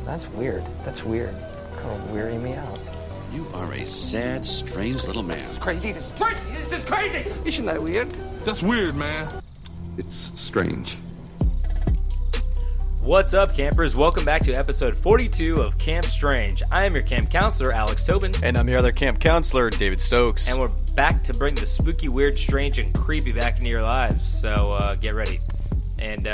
That's weird. That's weird. Kind of weirding me out. You are a sad, strange little man. It's crazy. This is crazy. Isn't that weird? That's weird, man. It's strange. What's up, campers? Welcome back to episode 42 of Camp Strange. I am your camp counselor, Alex Tobin. And I'm your other camp counselor, David Stokes. And we're back to bring the spooky, weird, strange, and creepy back into your lives. So get ready. And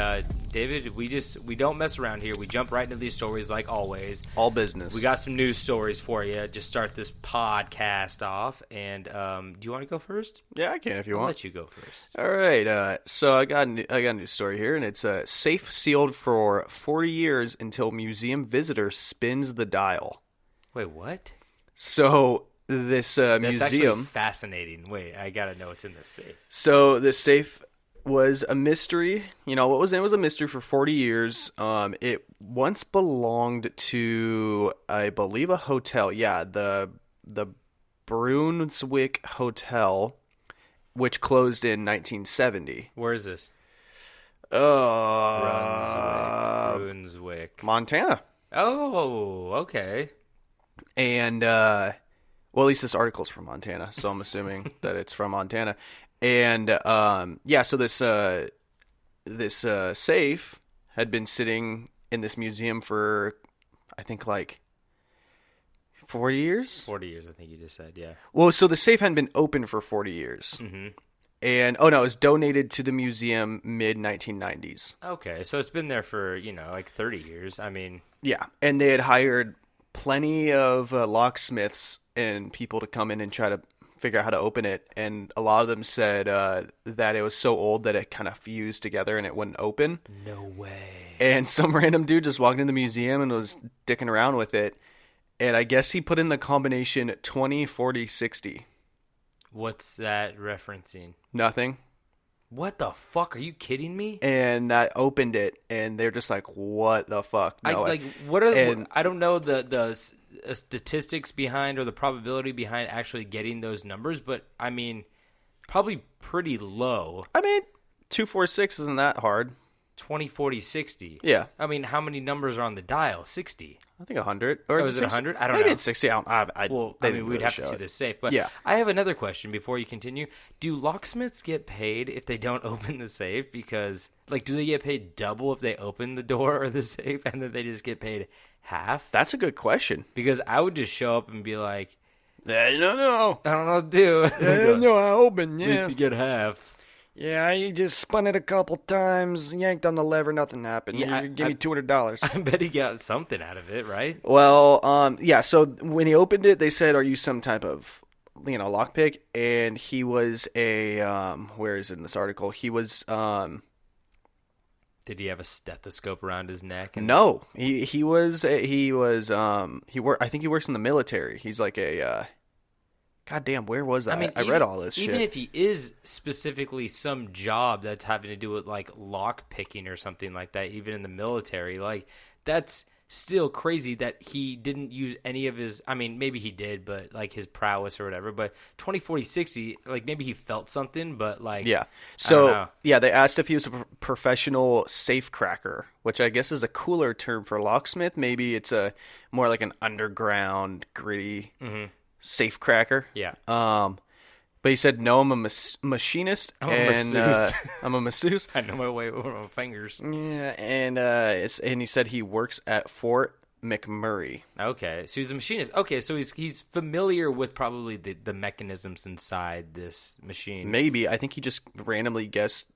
David, we don't mess around here. We jump right into these stories like always. All business. We got some news stories for you. Just start this podcast off. And do you want to go first? Yeah, I can if you I'll want. let you go first. All right. So I got a news story here, and it's safe sealed for 40 years until museum visitor spins the dial. Wait, what? So this That's museum actually fascinating. Wait, I gotta know what's in this safe. So this safe was a mystery. You know, what was in it was a mystery for 40 years. It once belonged to, I believe, a hotel. Yeah, the Brunswick Hotel, which closed in 1970. Where is this? Brunswick. Montana. Oh, okay. And well, at least this article's from Montana, so I'm assuming that it's from Montana. And yeah, so this safe had been sitting in this museum for, I think, like 40 years? 40 years, I think you just said, yeah. Well, so the safe hadn't been open for 40 years. Mm-hmm. And, oh no, it was donated to the museum mid-1990s. Okay, so it's been there for, like 30 years. I mean... Yeah, and they had hired plenty of locksmiths and people to come in and try to figure out how to open it, and a lot of them said that it was so old that it kind of fused together and it wouldn't open. No way. And some random dude just walked in the museum and was dicking around with it, and I guess he put in the combination 20, 40, 60. What's that referencing? Nothing. What the fuck? Are you kidding me? And that opened it, and they're just like, what the fuck? No, what are I don't know the statistics behind or the probability behind actually getting those numbers, but I mean, probably pretty low. I mean, 246 isn't that hard. 20, 40, 60. Yeah. I mean, how many numbers are on the dial? 60. I think 100. Or is it 100? I don't know. Maybe it's 60. We'd have to see this safe. But yeah. I have another question before you continue. Do locksmiths get paid if they don't open the safe? Because, do they get paid double if they open the door or the safe, and then they just get paid half? That's a good question. Because I would just show up and be like, I don't know. I don't know what to do. I don't know. I opened, yeah. To get halves. Yeah, I just spun it a couple times, yanked on the lever, nothing happened. Yeah, Give me $200. I bet he got something out of it, right? Well, yeah, so when he opened it, they said, are you some type of, lockpick? And he was where is it in this article? He was, Did he have a stethoscope around his neck? No, I think he works in the military. He's like a, goddamn, where was that? I mean, I read all this shit. Even if he is specifically some job that's having to do with lock picking or something like that, even in the military, that's still crazy that he didn't use any of his. I mean, maybe he did, but his prowess or whatever. But 20, 40, 60, maybe he felt something, but yeah. So yeah, they asked if he was a professional safe cracker, which I guess is a cooler term for locksmith. Maybe it's a more like an underground gritty. Mm-hmm. Safe cracker. Yeah. But he said, no, I'm a machinist. I'm a masseuse. I know my way over my fingers. Yeah, and he said he works at Fort McMurray. Okay, so he's a machinist. Okay, so he's familiar with probably the mechanisms inside this machine. Maybe. I think he just randomly guessed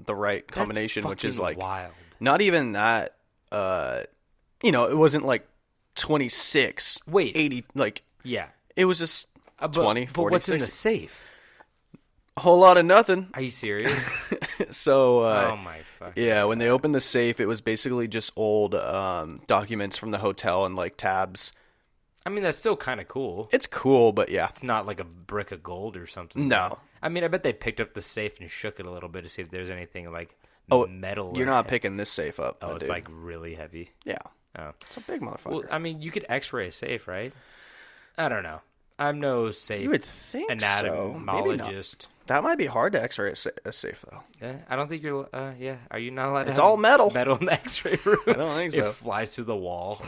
the right combination, which is wild. Not even that, it wasn't 26. Wait. 80, yeah. It was just 20, 40, But what's 60. in the safe? A whole lot of nothing. Are you serious? So, oh my fucking yeah, when they opened the safe, it was basically just old documents from the hotel and tabs. I mean, that's still kind of cool. It's cool, but yeah. It's not like a brick of gold or something. No. I mean, I bet they picked up the safe and shook it a little bit to see if there's anything metal. You're not picking this safe up. Oh, it's dude. really heavy. Yeah. Oh. It's a big motherfucker. Well, I mean, you could x-ray a safe, right? I don't know. I'm no safe You would think so. Maybe not. anatomologist. That might be hard to X-ray a safe, though. I don't think you're. Yeah, are you not allowed to? It's have all metal. Metal in the X-ray room. I don't think so. It flies through the wall.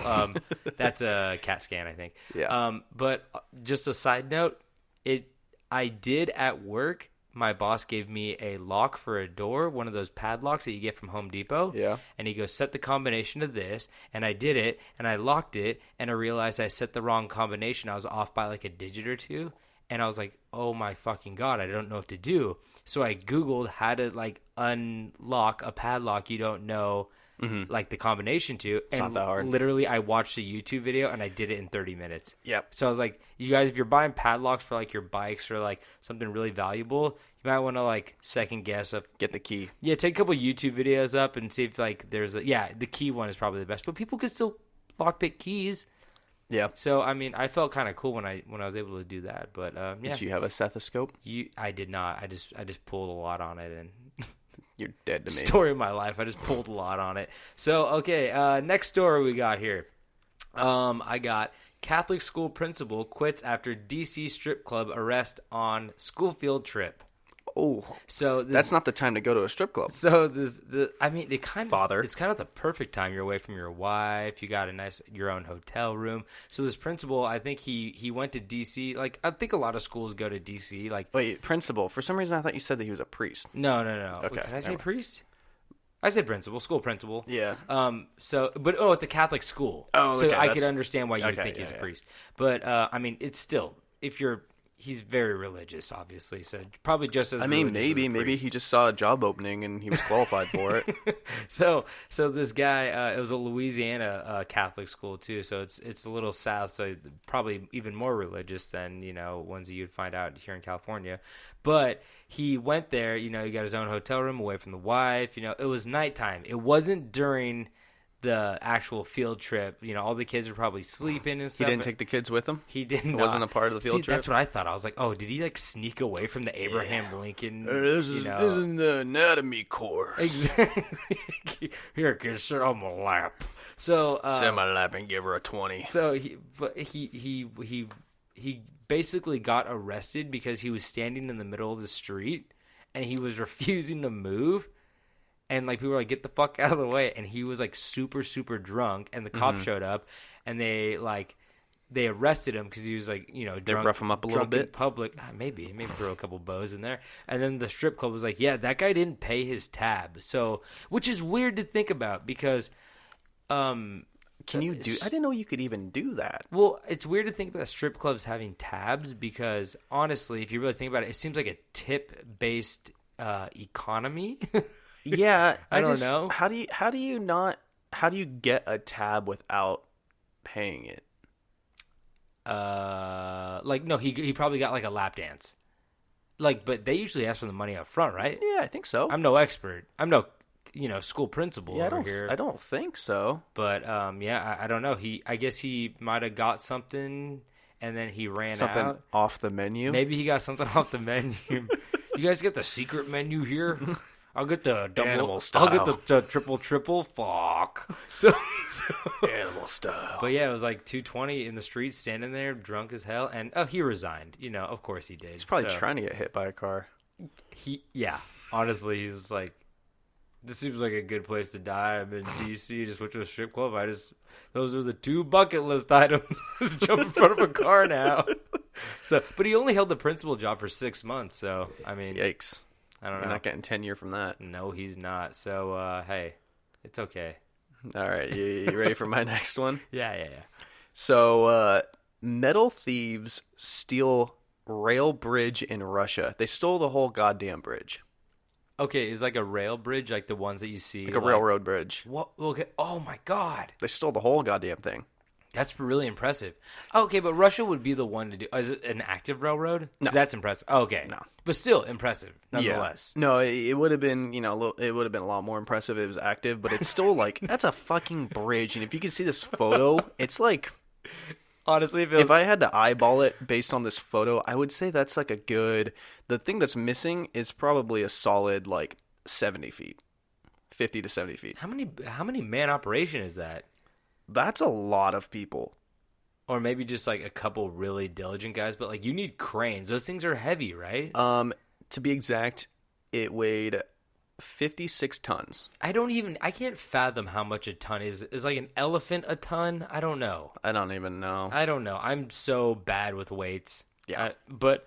That's a CAT scan, I think. Yeah. But just a side note, I did at work. My boss gave me a lock for a door, one of those padlocks that you get from Home Depot. Yeah. And he goes, set the combination of this. And I did it, and I locked it, and I realized I set the wrong combination. I was off by like a digit or two. And I was like, oh my fucking God, I don't know what to do. So I Googled how to like unlock a padlock you don't know like the combination to. It's not that hard. Literally, I watched a YouTube video and I did it in 30 minutes. Yep. So I was like, you guys, if you're buying padlocks for like your bikes or like something really valuable, you might want to like second guess of Get the key. yeah, take a couple YouTube videos up and see if like there's a the key one is probably the best. But people could still lockpick keys. Yeah. So I mean, I felt kind of cool when I was able to do that. But yeah, Did you have a stethoscope? I did not. I just pulled a lot on it and. You're dead to me. Story of my life. I just pulled a lot on it. So, okay, next story we got here. I got Catholic school principal quits after DC strip club arrest on school field trip. Oh, so that's not the time to go to a strip club. So I mean, it kind of Father. It's kind of the perfect time. You're away from your wife. You got your own hotel room. So this principal, I think he went to DC. Like I think a lot of schools go to DC. Like wait, principal. For some reason, I thought you said that he was a priest. No. Okay, Wait, did I say priest? I said principal, school principal. Yeah. But it's a Catholic school. Oh, so okay, I could understand why you would think yeah, he's a priest. But I mean, it's still he's very religious, obviously. So probably just as I mean, religious as a maybe priest. he just saw a job opening and he was qualified for it. So this guy, it was a Louisiana Catholic school too. So it's a little south, so probably even more religious than ones that you'd find out here in California. But he went there. He got his own hotel room away from the wife. It was nighttime. It wasn't during the actual field trip. All the kids were probably sleeping and stuff. He didn't take the kids with him? He didn't. It wasn't a part of the field trip? That's what I thought. I was like, oh, did he like sneak away from the Abraham Lincoln? This is in the anatomy course. Exactly. Here, kids, sit on my lap. So sit on my lap and give her a 20. So he basically got arrested because he was standing in the middle of the street and he was refusing to move. And like people were like, get the fuck out of the way. And he was like super, super drunk. And the cops showed up and they arrested him because he was like, drunk. They rough him up a little bit? In public. Maybe throw a couple bows in there. And then the strip club was like, yeah, that guy didn't pay his tab. So, which is weird to think about because, can you do? I didn't know you could even do that. Well, it's weird to think about strip clubs having tabs because honestly, if you really think about it, it seems like a tip-based economy. Yeah, I don't know. How do you get a tab without paying it? No, he probably got like a lap dance. But they usually ask for the money up front, right? Yeah, I think so. I'm no expert. I'm no, school principal over here. I don't think so. But I don't know. I guess he might have got something and then he ran something out. Off the menu. Maybe he got something off the menu. You guys get the secret menu here? I'll get the double. Animal style. I'll get the triple. Fuck. So Animal style. But yeah, it was like 2:20 in the street, standing there, drunk as hell, and he resigned. Of course he did. He's probably trying to get hit by a car. Honestly, he's like, this seems like a good place to die. I'm in DC, just went to a strip club. Those are the 2 bucket list items. Just jump in front of a car now. But he only held the principal job for 6 months. So I mean, yikes. I don't know. You're not getting tenure from that. No, he's not. So, hey, it's okay. All right. You ready for my next one? Yeah. So, metal thieves steal rail bridge in Russia. They stole the whole goddamn bridge. Okay, is like a rail bridge like the ones that you see? Like a railroad bridge. What? Okay. Oh, my God. They stole the whole goddamn thing. That's really impressive. Okay, but Russia would be the one to do. Is it an active railroad? No, that's impressive. Okay, no, but still impressive nonetheless. Yeah. No, it would have been it would have been a lot more impressive if it was active, but it's still like that's a fucking bridge, and if you can see this photo, it's like honestly, if I had to eyeball it based on this photo, I would say that's like a good. The thing that's missing is probably a solid like 70 feet, 50 to 70 feet. How many man operation is that? That's a lot of people. Or maybe just like a couple really diligent guys, but like you need cranes. Those things are heavy, right? To be exact, it weighed 56 tons. I can't fathom how much a ton is. Is like an elephant a ton? I don't know. I don't even know. I don't know. I'm so bad with weights. Yeah. But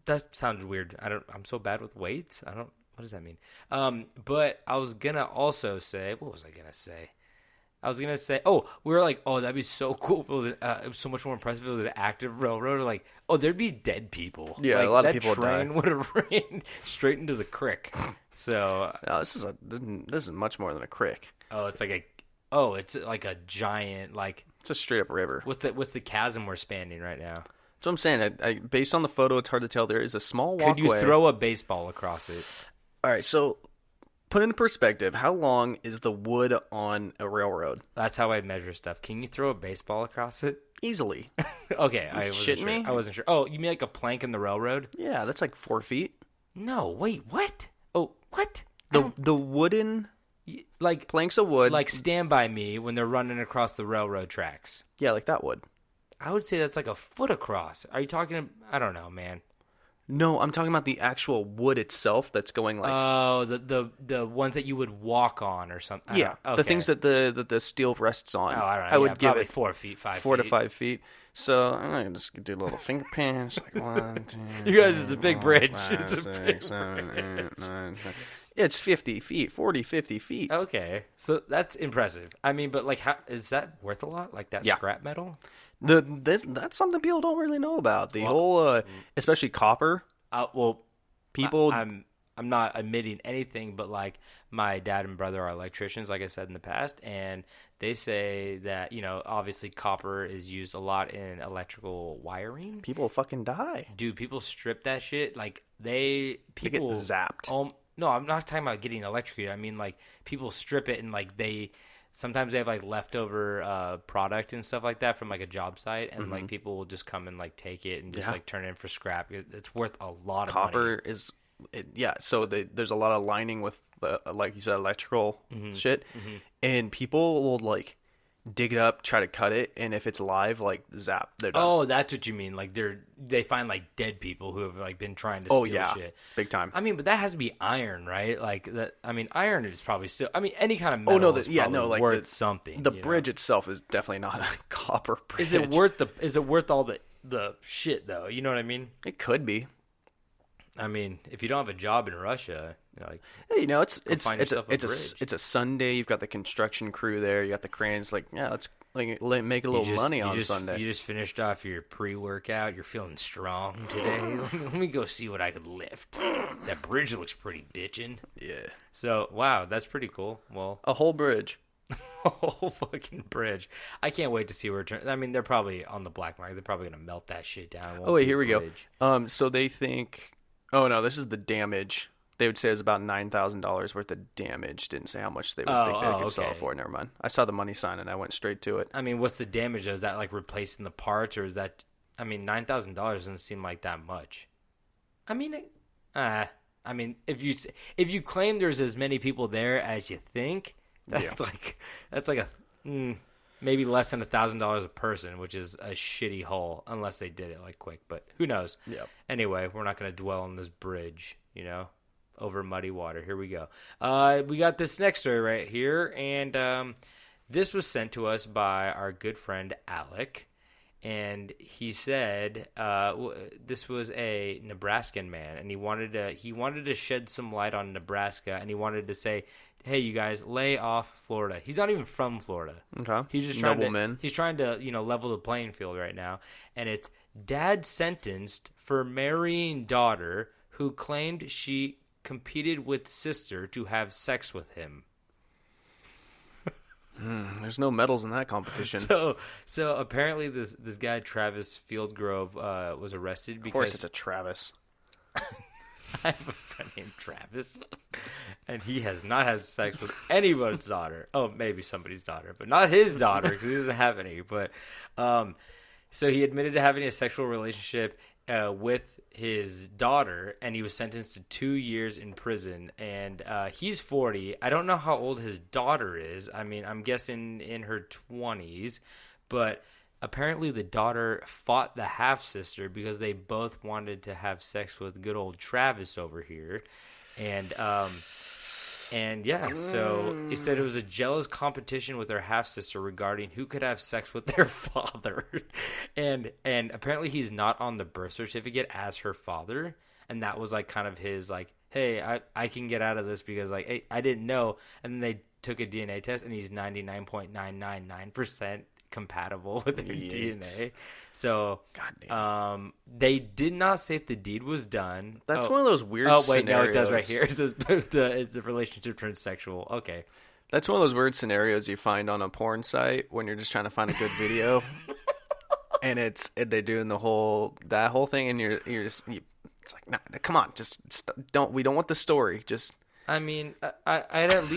that sounds weird. I'm so bad with weights. What does that mean? But I was gonna also say, what was I gonna say? I was gonna say, we were like, that'd be so cool. If it was so much more impressive if it was an active railroad. Like, there'd be dead people. Yeah, like, a lot of people that train would have ran straight into the creek. So no, this is much more than a creek. it's like a giant, like It's a straight up river. What's the chasm we're spanning right now? That's what I'm saying. I based on the photo, it's hard to tell. There is a small walkway. Could you throw a baseball across it? All right, so put into perspective, how long is the wood on a railroad? That's how I measure stuff. Can you throw a baseball across it? Easily. Okay, I wasn't sure. me? I wasn't sure. Oh, you mean like a plank in the railroad? Yeah, that's like 4 feet. No, wait, what? Oh, what? The wooden like planks of wood. like Stand By Me when they're running across the railroad tracks. Yeah, like that wood. I would say that's like a foot across. Are you talking? I don't know, man. No, I'm talking about the actual wood itself that's going like. Oh, the ones that you would walk on or something. Yeah, the things that the steel rests on. Oh, I don't know. I would give probably it 4 feet, 5 4 feet. to 5 feet. So I'm gonna just do a little finger pinch, like 1, 2. You guys, it's a big bridge. 5, It's a 6, big 7, 8, 9, 10. It's 50 feet, 40, 50 feet. Okay, so that's impressive. I mean, but like, how is that worth a lot? Like that scrap metal? That's something people don't really know about. The whole, especially copper. People. I'm not admitting anything, but like my dad and brother are electricians, like I said in the past, and they say that obviously copper is used a lot in electrical wiring. People fucking die. Dude, people strip that shit. Like They get zapped. No, I'm not talking about getting electrocuted. I mean, like, people strip it and, like, sometimes they have, like, leftover product and stuff like that from, like, a job site. And, like, people will just come and, like, take it and just, like, turn it in for scrap. It's worth a lot of money. Copper is, so there's a lot of lining with, like you said, electrical shit. And people will, like, dig it up, try to cut it, and if it's live, like, zap, they're done. Oh, that's what you mean. Like, they find, like, dead people who have, like, been trying to steal shit. Big time. I mean, but that has to be iron, right? Like, that. I mean, iron is probably still, I mean, any kind of metal is probably worth something. The bridge itself is definitely not a copper bridge. Is it worth all the shit, though? You know what I mean? It could be. I mean, if you don't have a job in Russia, like, hey, it's a Sunday. You've got the construction crew there. You got the cranes. Like, yeah, let's make a little money on Sunday. You just finished off your pre-workout. You're feeling strong today. Let me go see what I could lift. That bridge looks pretty bitchin'. Yeah. So, wow, that's pretty cool. Well, a whole bridge. A whole fucking bridge. I can't wait to see where it turns. I mean, they're probably on the black market. They're probably gonna melt that shit down. Oh wait, here we go. So they think. Oh no, this is the damage. They would say it's about $9,000 worth of damage. Didn't say how much they would think they could sell it for. Never mind. I saw the money sign and I went straight to it. I mean, what's the damage though? Is that like replacing the parts, or is that? I mean, $9,000 doesn't seem like that much. I mean, if you claim there's as many people there as you think, that's like maybe less than $1,000 a person, which is a shitty haul unless they did it like quick. But who knows? Yeah. Anyway, we're not going to dwell on this bridge, over muddy water. Here we go. We got this next story right here, and this was sent to us by our good friend Alec, and he said this was a Nebraskan man, and he wanted to shed some light on Nebraska, and he wanted to say, hey, you guys, lay off Florida. He's not even from Florida. Okay. He's just trying to level the playing field right now, and it's dad sentenced for marrying daughter who claimed she competed with sister to have sex with him. There's no medals in that competition. So apparently this guy Travis Fieldgrove was arrested because, of course, it's a Travis. I have a friend named Travis, and he has not had sex with anybody's daughter. Oh, maybe somebody's daughter, but not his daughter because he doesn't have any. But so he admitted to having a sexual relationship with his daughter, and he was sentenced to 2 years in prison. And he's 40. I don't know how old his daughter is. I mean, I'm guessing in her 20s, but apparently the daughter fought the half-sister because they both wanted to have sex with good old Travis over here. And yeah, so he said it was a jealous competition with her half-sister regarding who could have sex with their father. and apparently he's not on the birth certificate as her father. And that was like kind of his like, hey, I can get out of this because like, hey, I didn't know. And then they took a DNA test and he's 99.999% compatible with their DNA. So they did not say if the deed was done. That's one of those weird scenarios. No, it does right here. It says the relationship turns sexual. Okay. That's one of those weird scenarios you find on a porn site when you're just trying to find a good video. And they're doing that whole thing, and you're just it's like, nah, come on, just we don't want the story. Just I mean, I'd at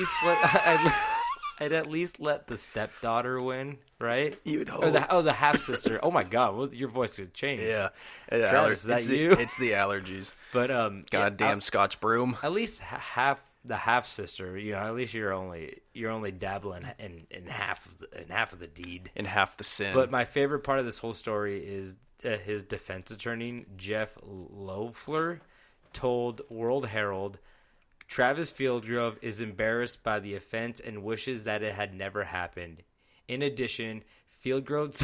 least let the stepdaughter win, right? You'd hope. Or the half sister. Oh my God, well, your voice could change. Yeah, Travis, is that you? It's the allergies. But goddamn Scotch broom. At least half the half sister. You know, at least you're only dabbling in half of the deed, in half the sin. But my favorite part of this whole story is his defense attorney Jeff Loeffler told World Herald, Travis Fieldgrove is embarrassed by the offense and wishes that it had never happened. In addition, Fieldgrove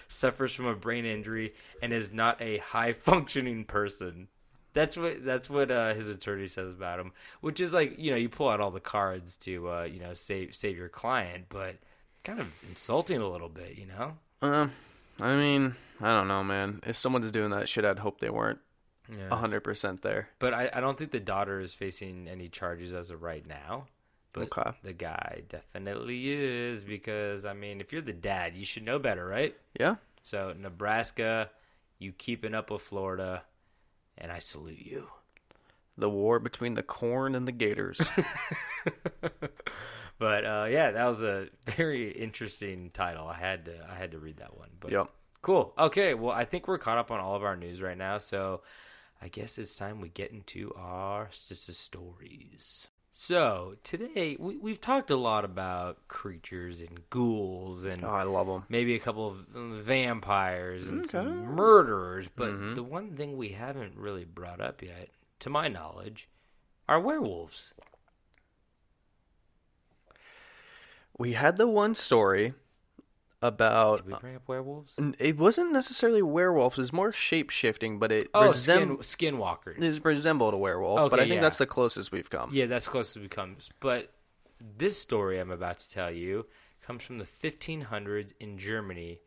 suffers from a brain injury and is not a high-functioning person. That's what his attorney says about him, which is like, you know, you pull out all the cards to save your client, but kind of insulting a little bit, you know. I mean, I don't know, man. If someone's doing that shit, I'd hope they weren't 100% there. But I don't think the daughter is facing any charges as of right now. But the guy definitely is, because, I mean, if you're the dad, you should know better, right? Yeah. So, Nebraska, you keeping up with Florida, and I salute you. The war between the corn and the gators. But yeah, that was a very interesting title. I had to read that one. But yep. Cool. Okay, well, I think we're caught up on all of our news right now, so I guess it's time we get into our sister stories. So today we've talked a lot about creatures and ghouls and I love them. Maybe a couple of vampires and some murderers, but the one thing we haven't really brought up yet, to my knowledge, are werewolves. We had the one story about... Did we bring up werewolves? It wasn't necessarily werewolves. It was more shape-shifting, but it skinwalkers. It resembled a werewolf, okay, but I think that's the closest we've come. Yeah, that's the closest we've come. But this story I'm about to tell you comes from the 1500s in Germany,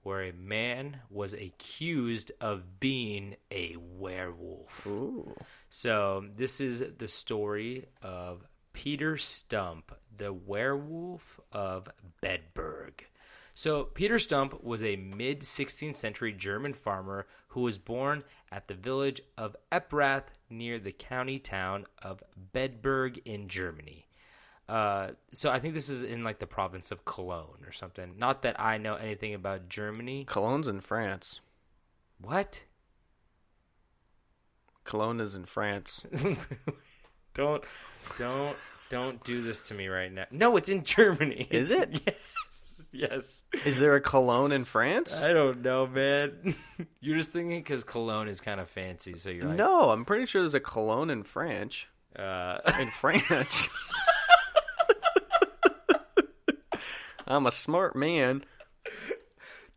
where a man was accused of being a werewolf. Ooh. So this is the story of Peter Stumpp, the werewolf of Bedburg. So Peter Stumpp was a mid-16th century German farmer who was born at the village of Eprath near the county town of Bedburg in Germany. So I think this is in like the province of Cologne or something. Not that I know anything about Germany. Cologne's in France. What? Cologne is in France. Don't do this to me right now. No, it's in Germany. Is it? Yes. Is there a Cologne in France? I don't know, man. You're just thinking because Cologne is kind of fancy, so you're like... No, I'm pretty sure there's a Cologne in French. In French. I'm a smart man.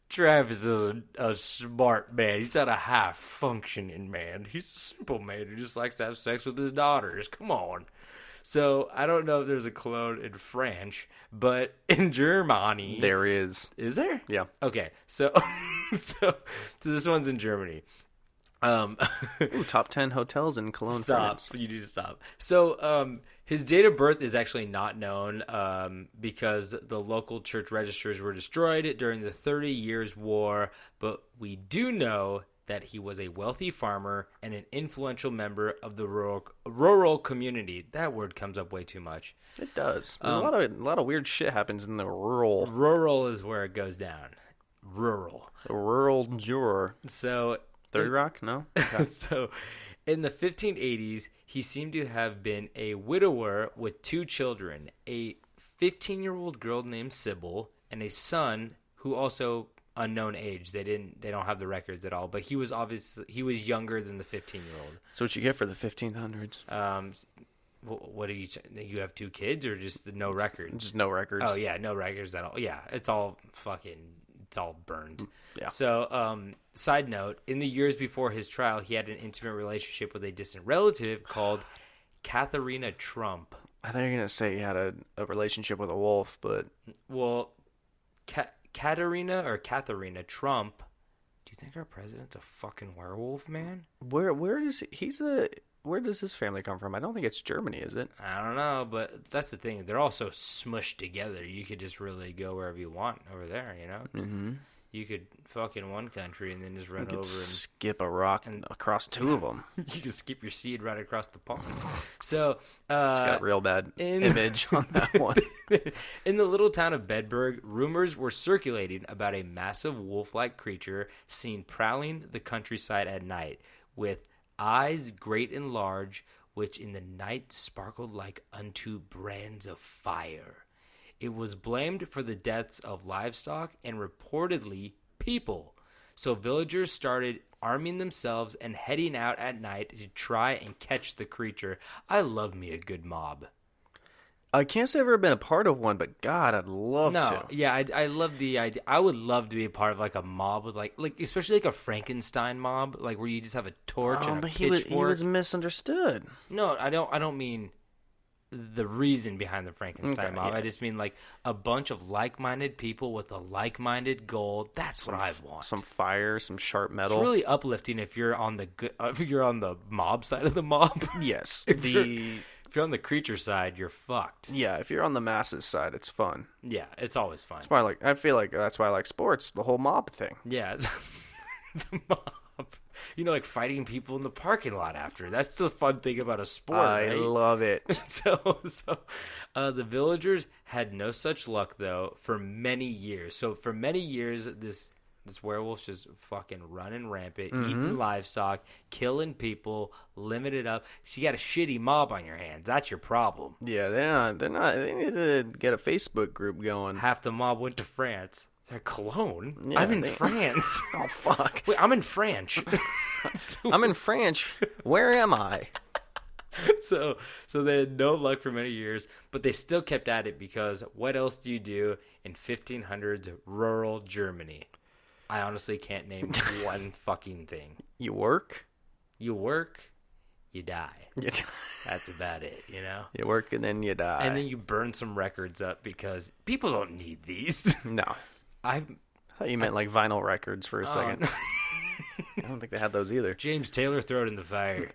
Travis is a smart man. He's not a high-functioning man. He's a simple man who just likes to have sex with his daughters. Come on. So, I don't know if there's a Cologne in French, but in Germany... There is. Is there? Yeah. Okay, so this one's in Germany. Ooh, top 10 hotels in Cologne, France. Stop. You need to stop. So, his date of birth is actually not known because the local church registers were destroyed during the 30 Years' War, but we do know that he was a wealthy farmer and an influential member of the rural community. That word comes up way too much. It does. There's a lot of weird shit happens in the rural. Rural is where it goes down. Rural. The rural juror. So 30 Rock? No? Okay. So in the 1580s, he seemed to have been a widower with two children, a 15-year-old girl named Sybil and a son who also unknown age. They don't have the records at all. But he was younger than the 15-year-old. So what you get for the 1500s? What do you have 2 kids or just no records? Just no records. Oh yeah, no records at all. Yeah, it's all burned. Yeah. So, side note, in the years before his trial, he had an intimate relationship with a distant relative called Katharina Trump. I thought you were going to say he had a relationship with a wolf, but... Well, Katharina Trump, do you think our president's a fucking werewolf, man? Where does his family come from? I don't think it's Germany, is it? I don't know, but that's the thing. They're all so smushed together. You could just really go wherever you want over there, you know? Mm-hmm. You could fuck in one country and then just run over and skip a rock and across 2 of them. You could skip your seed right across the pond. So it's got a real bad image on that one. In the little town of Bedburg, rumors were circulating about a massive wolf-like creature seen prowling the countryside at night with eyes great and large, which in the night sparkled like unto brands of fire. It was blamed for the deaths of livestock and reportedly people. So villagers started arming themselves and heading out at night to try and catch the creature. I love me a good mob. I can't say I've ever been a part of one, but God, I'd love to. Yeah, I love the idea. I would love to be a part of like a mob with like especially like a Frankenstein mob, like where you just have a torch and a pitchfork. He was misunderstood. No, I don't mean the reason behind the Frankenstein mob. Yeah. I just mean like a bunch of like-minded people with a like-minded goal. That's what I want. Some fire, some sharp metal. It's really uplifting if you're on the mob side of the mob. Yes. If you're on the creature side, you're fucked. Yeah, if you're on the masses side, it's fun. Yeah, it's always fun. That's why I feel like that's why I like sports, the whole mob thing. Yeah, the mob. You know, like fighting people in the parking lot after. That's the fun thing about a sport, I love it. So the villagers had no such luck, though, for many years. So for many years, this werewolf's just fucking running rampant, eating livestock, killing people, living it up. So you got a shitty mob on your hands. That's your problem. Yeah, they're not. They need to get a Facebook group going. Half the mob went to France. Cologne? Yeah, I'm in France. Oh, fuck. Wait, I'm in French. I'm in French. Where am I? So they had no luck for many years, but they still kept at it because what else do you do in 1500s rural Germany? I honestly can't name one fucking thing. You work, you die. That's about it, you know? You work and then you die. And then you burn some records up because people don't need these. No. I thought you meant like vinyl records for a second. No. I don't think they had those either. James Taylor, throw it in the fire.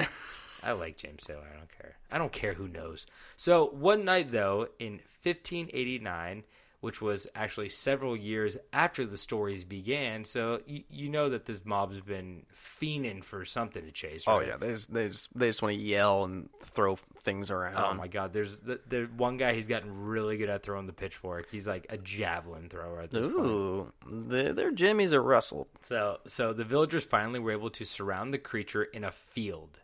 I like James Taylor. I don't care. I don't care who knows. So one night, though, in 1589, which was actually several years after the stories began, so you know that this mob's been fiending for something to chase, right? Oh, yeah. They just want to yell and throw things around. Oh, my God. There's the one guy, he's gotten really good at throwing the pitchfork. He's like a javelin thrower at this point. Ooh, their jimmies are rustled. So the villagers finally were able to surround the creature in a field.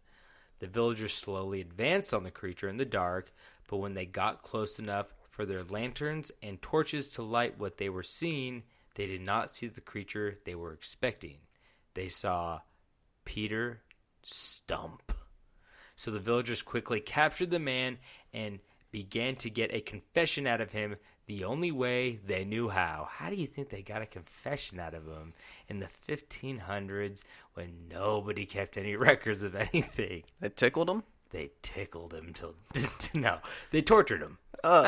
The villagers slowly advanced on the creature in the dark, but when they got close enough for their lanterns and torches to light what they were seeing, they did not see the creature they were expecting. They saw Peter Stumpp. So the villagers quickly captured the man and began to get a confession out of him the only way they knew how. How do you think they got a confession out of him in the 1500s when nobody kept any records of anything? They tickled him? They tickled him till... No, they tortured him. Oh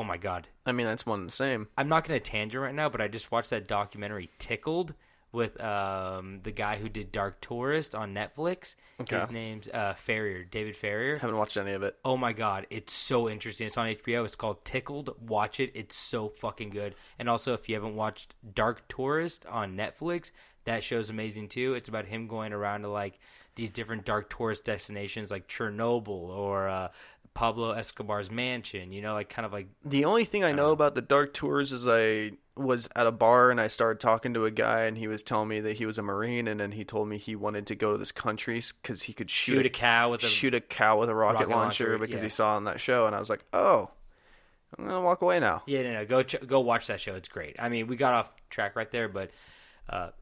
my God. I mean, that's one and the same. I'm not going to tangent right now, but I just watched that documentary Tickled with the guy who did Dark Tourist on Netflix. Okay. His name's David Farrier. Haven't watched any of it. Oh my God, it's so interesting. It's on HBO. It's called Tickled. Watch it. It's so fucking good. And also, if you haven't watched Dark Tourist on Netflix, that show's amazing too. It's about him going around to like these different dark tourist destinations like Chernobyl or Pablo Escobar's mansion, you know, like kind of like... The only thing I know about the dark tours is I was at a bar and I started talking to a guy and he was telling me that he was a Marine, and then he told me he wanted to go to this country because he could shoot a cow with a rocket launcher because he saw on that show, and I was like, oh, I'm gonna walk away now. Yeah, no, go watch that show. It's great. I mean, we got off track right there, but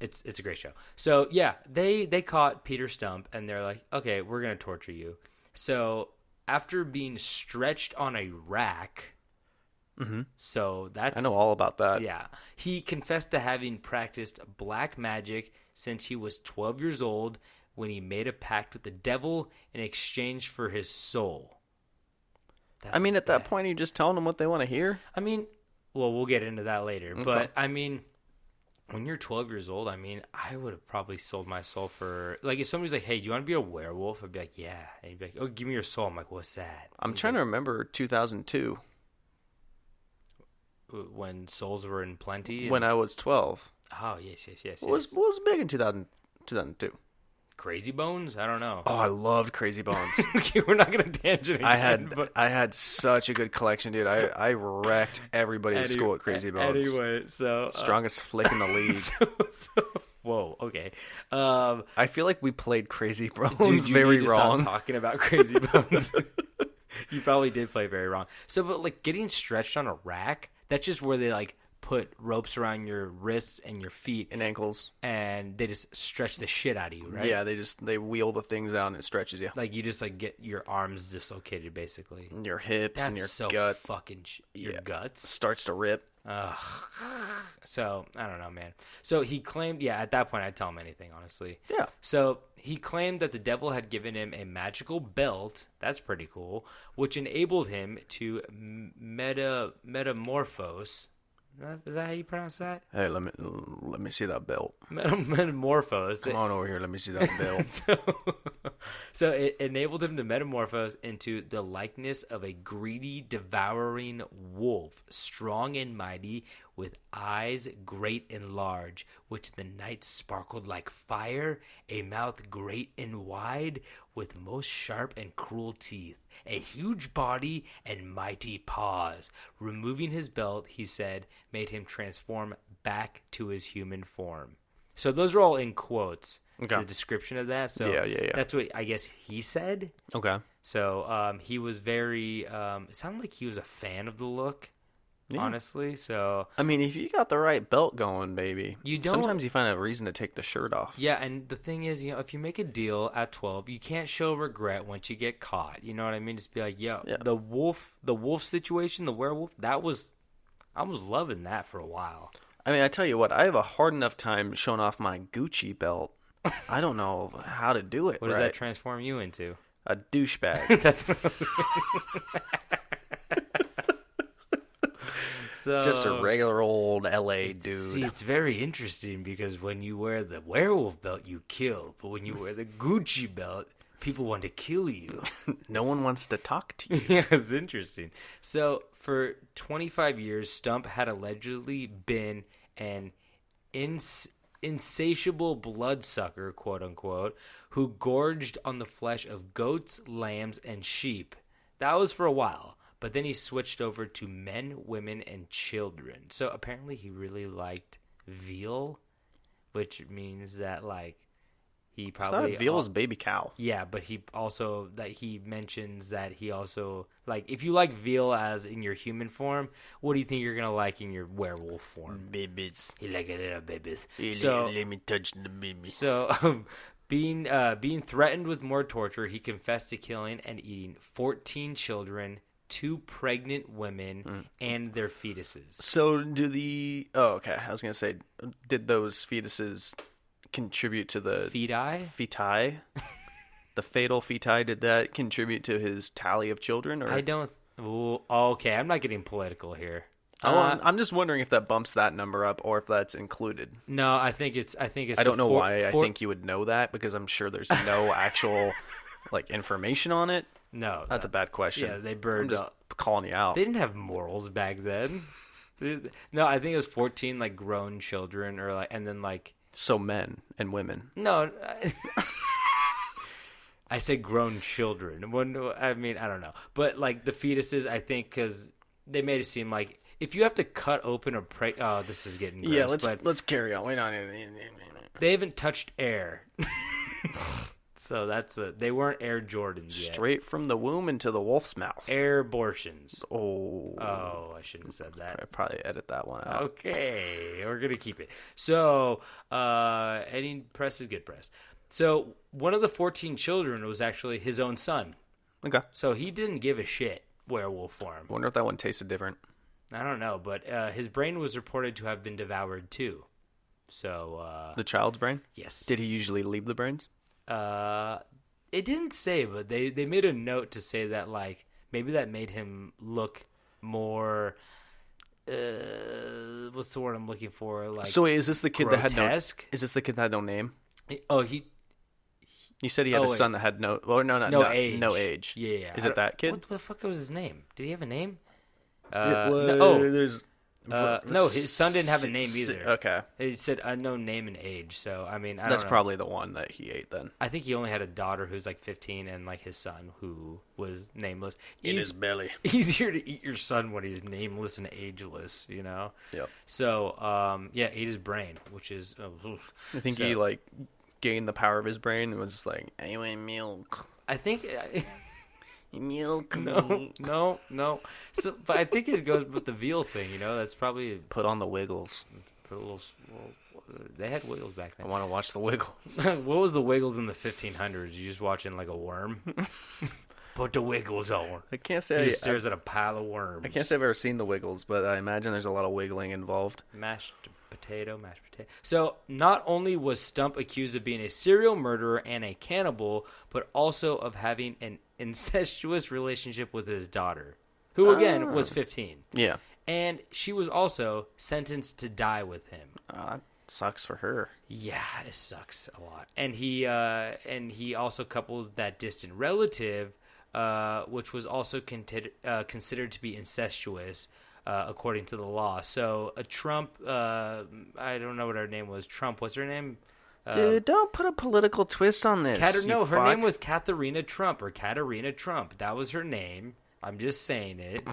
it's a great show. So yeah, they caught Peter Stumpp, and they're like, okay, we're gonna torture you. So after being stretched on a rack, so that's I know all about that. Yeah, he confessed to having practiced black magic since he was 12 years old when he made a pact with the devil in exchange for his soul. I mean, at that point, you're just telling them what they want to hear. I mean, well, we'll get into that later. Okay. But, I mean, when you're 12 years old, I mean, I would have probably sold my soul for... Like, if somebody's like, hey, do you want to be a werewolf? I'd be like, yeah. And he'd be like, oh, give me your soul. I'm like, what's that? I'm trying to remember 2002. When souls were in plenty? When I was 12. Oh, yes. What was big in 2002? Crazy Bones? I don't know. Oh, I loved Crazy Bones. Okay, we're not going to tangent again. I had such a good collection, dude. I wrecked everybody at school at Crazy Bones. Anyway, so... Strongest flick in the league. Whoa, okay. I feel like we played Crazy Bones dude, very need to wrong. Stop talking about Crazy Bones. You probably did play very wrong. So, but like getting stretched on a rack, that's just where they like put ropes around your wrists and your feet and ankles, and they just stretch the shit out of you, right? Yeah, they wheel the things out and it stretches you. Like you just like get your arms dislocated, basically, and your hips that's and your so gut, fucking your guts starts to rip. So I don't know, man. So he claimed, at that point I'd tell him anything, honestly. Yeah. So he claimed that the devil had given him a magical belt. That's pretty cool, which enabled him to metamorphose. Is that how you pronounce that? Hey, let me see that belt. Metamorphose. Come on over here. Let me see that belt. So it enabled him to metamorphose into the likeness of a greedy, devouring wolf, strong and mighty, with eyes great and large, which the night sparkled like fire, a mouth great and wide, with most sharp and cruel teeth, a huge body and mighty paws. Removing his belt, he said, made him transform back to his human form. So those are all in quotes. Okay. The description of that. So yeah. That's what I guess he said. Okay. So he was very. It sounded like he was a fan of the look. Yeah. Honestly, so I mean, if you got the right belt going, baby, you don't. Sometimes you find a reason to take the shirt off. Yeah, and the thing is, if you make a deal at 12, you can't show regret once you get caught. You know what I mean? Just be like, the wolf situation, the werewolf. I was loving that for a while. I mean, I tell you what, I have a hard enough time showing off my Gucci belt. I don't know how to do it. What does that transform you into? A douchebag. That's what I was So, just a regular old LA dude. See, it's very interesting because when you wear the werewolf belt, you kill. But when you wear the Gucci belt, people want to kill you. No one wants to talk to you. Yeah, it's interesting. So for 25 years, Stumpp had allegedly been an insatiable bloodsucker, quote unquote, who gorged on the flesh of goats, lambs, and sheep. That was for a while. But then he switched over to men, women, and children. So apparently he really liked veal, which means that like he probably... I thought veal is baby cow. Yeah, but he mentions that he also... Like, if you like veal as in your human form, what do you think you're going to like in your werewolf form? Babies. You like a little babies. Let me touch the baby. So... Being threatened with more torture, he confessed to killing and eating 14 children, 2 pregnant women, and their fetuses. So okay. I was going to say, did those fetuses contribute to the... Feti? The fatal feti, did that contribute to his tally of children? Or? I don't... Okay, I'm not getting political here. I'm just wondering if that bumps that number up or if that's included. No, I think it's. I don't know why I think you would know that because I'm sure there's no actual like information on it. No, that's a bad question. Yeah, they burned. I'm just calling you out. They didn't have morals back then. No, I think it was 14 like grown children or like, and then like. So men and women. No. I said grown children. I mean, I don't know, but like the fetuses, I think because they made it seem like. If you have to cut open a this is getting gross. Yeah, let's carry on. Wait on. They haven't touched air. So they weren't Air Jordans yet. Straight from the womb into the wolf's mouth. Air abortions. Oh, I shouldn't have said that. I'd probably edit that one out. Okay, we're gonna keep it. So, any press is good press. So, one of the 14 children was actually his own son. Okay. So he didn't give a shit werewolf form. I wonder if that one tasted different. I don't know, but his brain was reported to have been devoured too. So The child's brain? yes. Did he usually leave the brains? It didn't say, but they made a note to say that like maybe that made him look more. What's the word I'm looking for? Like, So wait, is this the kid that had no? grotesque? Is this the kid that had no name? Oh, You said he had a son that had no. Well, no age. No age. Yeah. Is it that kid? What the fuck was his name? Did he have a name? There's. No, his son didn't have a name either. Okay. It said unknown name and age. So I mean, I don't That's know. probably the one that he ate then. I think he only had a daughter who's like 15 and like his son who was nameless. belly. Easier to eat your son when he's nameless and ageless, you know? Yep. So, ate his brain, which is... I think he like gained the power of his brain and was just like, I want milk. I think... Milk. No. So, but I think it goes with the veal thing, you know? That's probably... Put on the Wiggles. They had Wiggles back I then. want to watch the Wiggles. What was the Wiggles in the 1500s? You just watching like a worm? Put the Wiggles on. I can't He say just stares at a pile of worms. I can't say I've ever seen the Wiggles, but I imagine there's a lot of wiggling involved. Mashed potato. So, not only was Stumpp accused of being a serial murderer and a cannibal, but also of having an incestuous relationship with his daughter, who, again, was 15. Yeah. And she was also sentenced to die with him. Sucks for her. Yeah, it sucks a lot. And he also coupled that distant relative, which was also considered to be incestuous, according to the law. So a Trump, I don't know what her name was. Trump, what's her name? Dude, don't put a political twist on this. Her name was Katharina Trump or Katarina Trump. That was her name. I'm just saying it.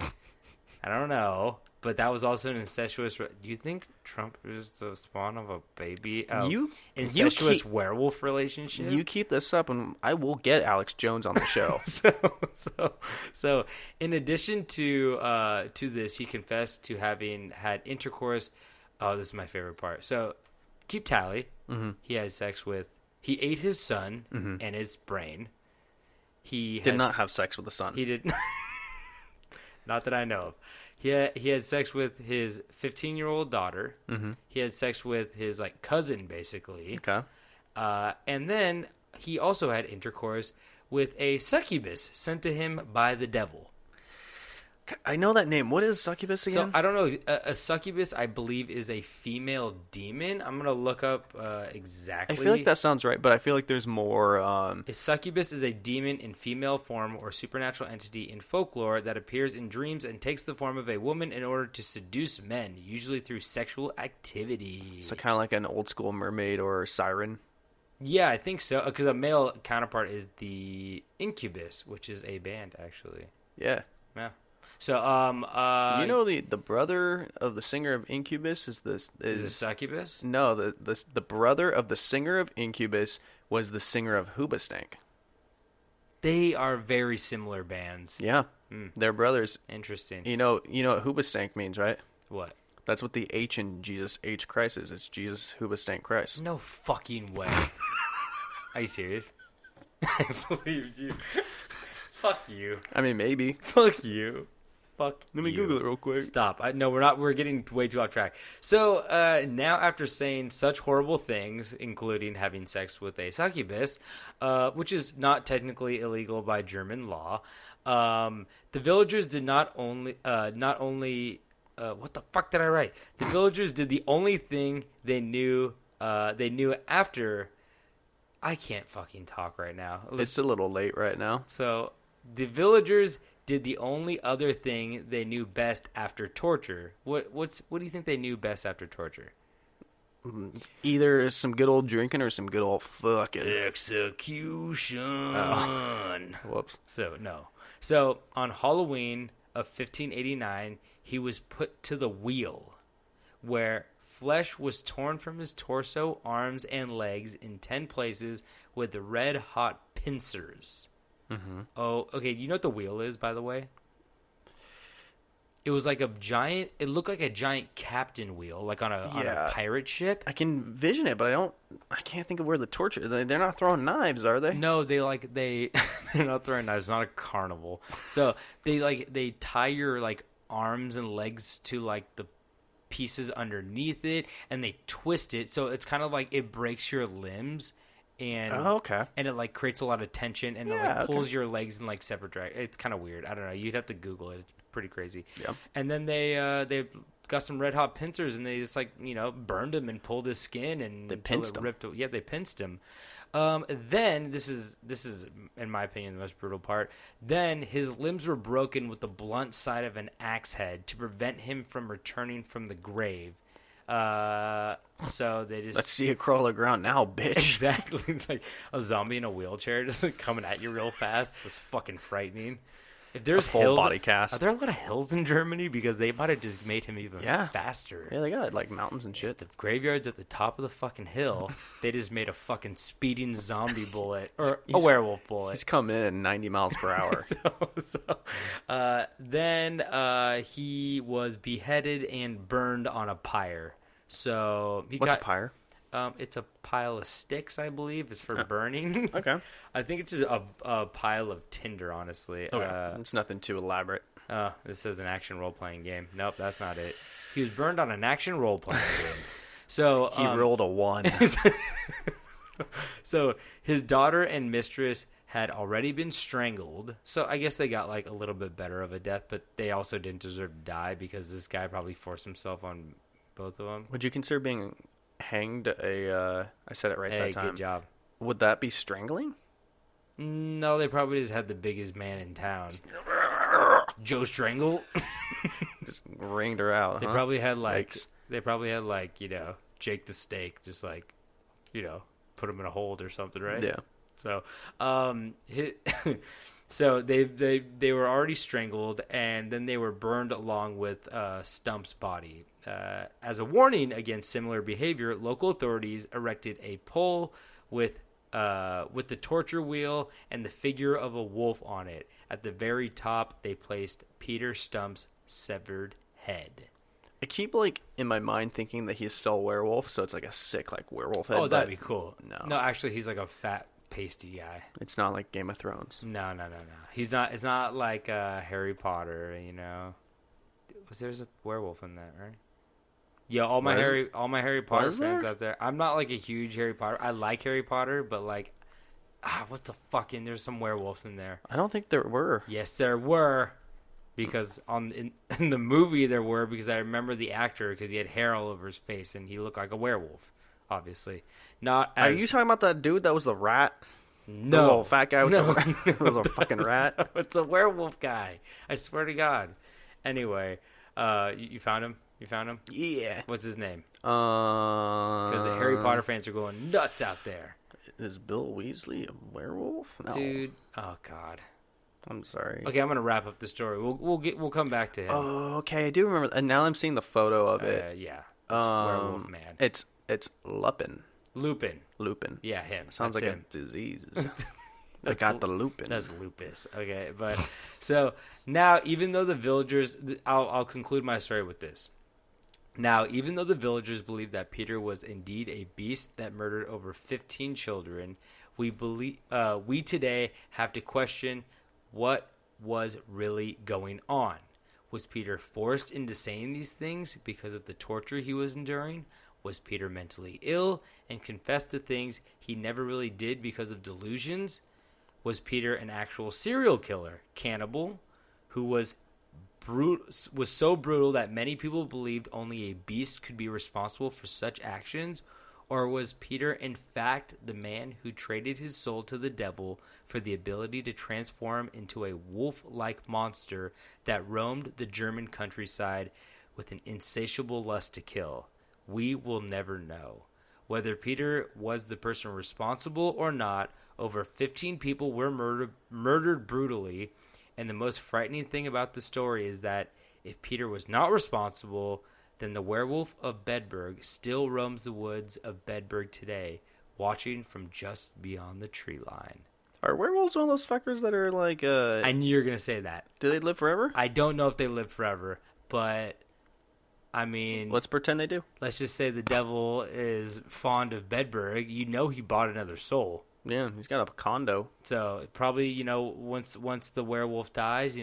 I don't know. But that was also an incestuous... Do you think Trump is the spawn of a baby? Incestuous werewolf relationship? You keep this up and I will get Alex Jones on the show. So in addition to this, he confessed to having had intercourse... Oh, this is my favorite part. So keep tally. Mm-hmm. He ate his son and his brain. He did not have sex with the son. He did not that I know of. He had sex with his 15-year-old daughter. Mm-hmm. He had sex with his like cousin, basically. Okay. And then he also had intercourse with a succubus sent to him by the devil. I know that name. What is succubus again? So I don't know. A succubus, I believe, is a female demon. I'm gonna look up exactly. I feel like that sounds right, but I feel like there's more. A succubus is a demon in female form or supernatural entity in folklore that appears in dreams and takes the form of a woman in order to seduce men, usually through sexual activity. So kind of like an old school mermaid or siren. Yeah, I think so. Because a male counterpart is the Incubus, which is a band, actually. Yeah. Yeah. So, you know the brother of the singer of Incubus is a succubus? No, the brother of the singer of Incubus was the singer of Hoobastank. They are very similar bands. Yeah, they're brothers. Interesting. You know what Hoobastank means, right? What? That's what the H in Jesus H Christ is. It's Jesus Hoobastank Christ. No fucking way. Are you serious? I believed you. Fuck you. I mean, maybe. Fuck you. Fuck Let me you. Google it real quick. Stop. No, we're not. We're getting way too off track. So now, after saying such horrible things, including having sex with a succubus, which is not technically illegal by German law, the villagers did not only what the fuck did I write? The villagers did the only thing they knew after. I can't fucking talk right now. It's a little late right now. So the villagers did the only other thing they knew best after torture. What do you think they knew best after torture? Either some good old drinking or some good old fucking execution. Whoops. So on Halloween of 1589, he was put to the wheel, where flesh was torn from his torso, arms, and legs in 10 places with red-hot pincers. Mm-hmm. Oh, okay. You know what the wheel is, by the way? It was like a giant. It looked like a giant captain wheel, like on a pirate ship. I can vision it, but I can't think of where the torch is. They're not throwing knives, are they? No, they're not throwing knives. It's not a carnival. So they tie your like arms and legs to like the pieces underneath it, and they twist it. So it's kind of like it breaks your limbs. And okay. And it like creates a lot of tension, and it like pulls your legs in like separate directions. It's kind of weird. I don't know. You'd have to Google it. It's pretty crazy. Yeah. And then they got some red hot pincers, and they just like burned him and pulled his skin, and they pinced him. Yeah, they pinched him. Then this is in my opinion the most brutal part. Then his limbs were broken with the blunt side of an axe head to prevent him from returning from the grave. So they just let's see you crawl the ground now, bitch. Exactly, like a zombie in a wheelchair just like, coming at you real fast. It's fucking frightening. If there's a full hills, body cast. Are there a lot of hills in Germany? Because they might have just made him even faster. Yeah, they got like mountains and shit. If the graveyard's at the top of the fucking hill, they just made a fucking speeding zombie bullet or a werewolf bullet. He's coming in 90 miles per hour. Then he was beheaded and burned on a pyre. So What's a pyre? It's a pile of sticks, I believe. It's for burning. Okay. I think it's just a pile of tinder, honestly. Okay. It's nothing too elaborate. This is an action role-playing game. Nope, that's not it. He was burned on an action role-playing game. So he rolled a 1. So his daughter and mistress had already been strangled. So I guess they got like a little bit better of a death, but they also didn't deserve to die because this guy probably forced himself on both of them. Would you consider being hanged I said it right that time. Good job. Would that be strangling? No, they probably just had the biggest man in town. Joe Strangle. Just ringed her out. They probably had like Jake the Snake, just like put him in a hold or something, right? Yeah. So so they were already strangled, and then they were burned along with Stumpp's body. As a warning against similar behavior, local authorities erected a pole with the torture wheel and the figure of a wolf on it. At the very top, they placed Peter Stumpp's severed head. I keep like in my mind thinking that he's still a werewolf, so it's like a sick like werewolf head. Oh, that'd be cool. No, actually, he's like a fat, pasty guy. It's not like Game of Thrones. No. He's not. It's not like Harry Potter. There's a werewolf in that, right? Yeah, all my Harry Potter fans out there. I'm not like a huge Harry Potter. I like Harry Potter, but like, what the fucking? There's some werewolves in there. I don't think there were. Yes, there were, because in the movie there were, because I remember the actor because he had hair all over his face and he looked like a werewolf. Obviously, not. Are you talking about that dude that was the rat? No, the little fat guy with the was a fucking rat. It's a werewolf guy. I swear to God. Anyway, you found him. You found him? Yeah. What's his name? Because the Harry Potter fans are going nuts out there. Is Bill Weasley a werewolf? No. Dude, oh God. I'm sorry. Okay, I'm gonna wrap up the story. We'll come back to him. Oh, okay. I do remember. And now I'm seeing the photo of it. Yeah. It's Werewolf Man. It's Lupin. Lupin. Yeah, him. Sounds like him. a disease. I got the lupin. That's lupus. Okay, but so now even though the villagers, I'll conclude my story with this. Now, even though the villagers believe that Peter was indeed a beast that murdered over 15 children, we today have to question what was really going on. Was Peter forced into saying these things because of the torture he was enduring? Was Peter mentally ill and confessed to things he never really did because of delusions? Was Peter an actual serial killer, cannibal, who was so brutal that many people believed only a beast could be responsible for such actions? Or was Peter in fact the man who traded his soul to the devil for the ability to transform into a wolf-like monster that roamed the German countryside with an insatiable lust to kill? We will never know. Whether Peter was the person responsible or not, over 15 people were murdered brutally. And the most frightening thing about the story is that if Peter was not responsible, then the werewolf of Bedburg still roams the woods of Bedburg today, watching from just beyond the tree line. Are werewolves one of those fuckers that are like? I knew you were gonna say that. Do they live forever? I don't know if they live forever, but I mean, Let's pretend they do. let's just say the devil is fond of Bedburg. You know, he bought another soul, Yeah, he's got a condo. so probably once the werewolf dies,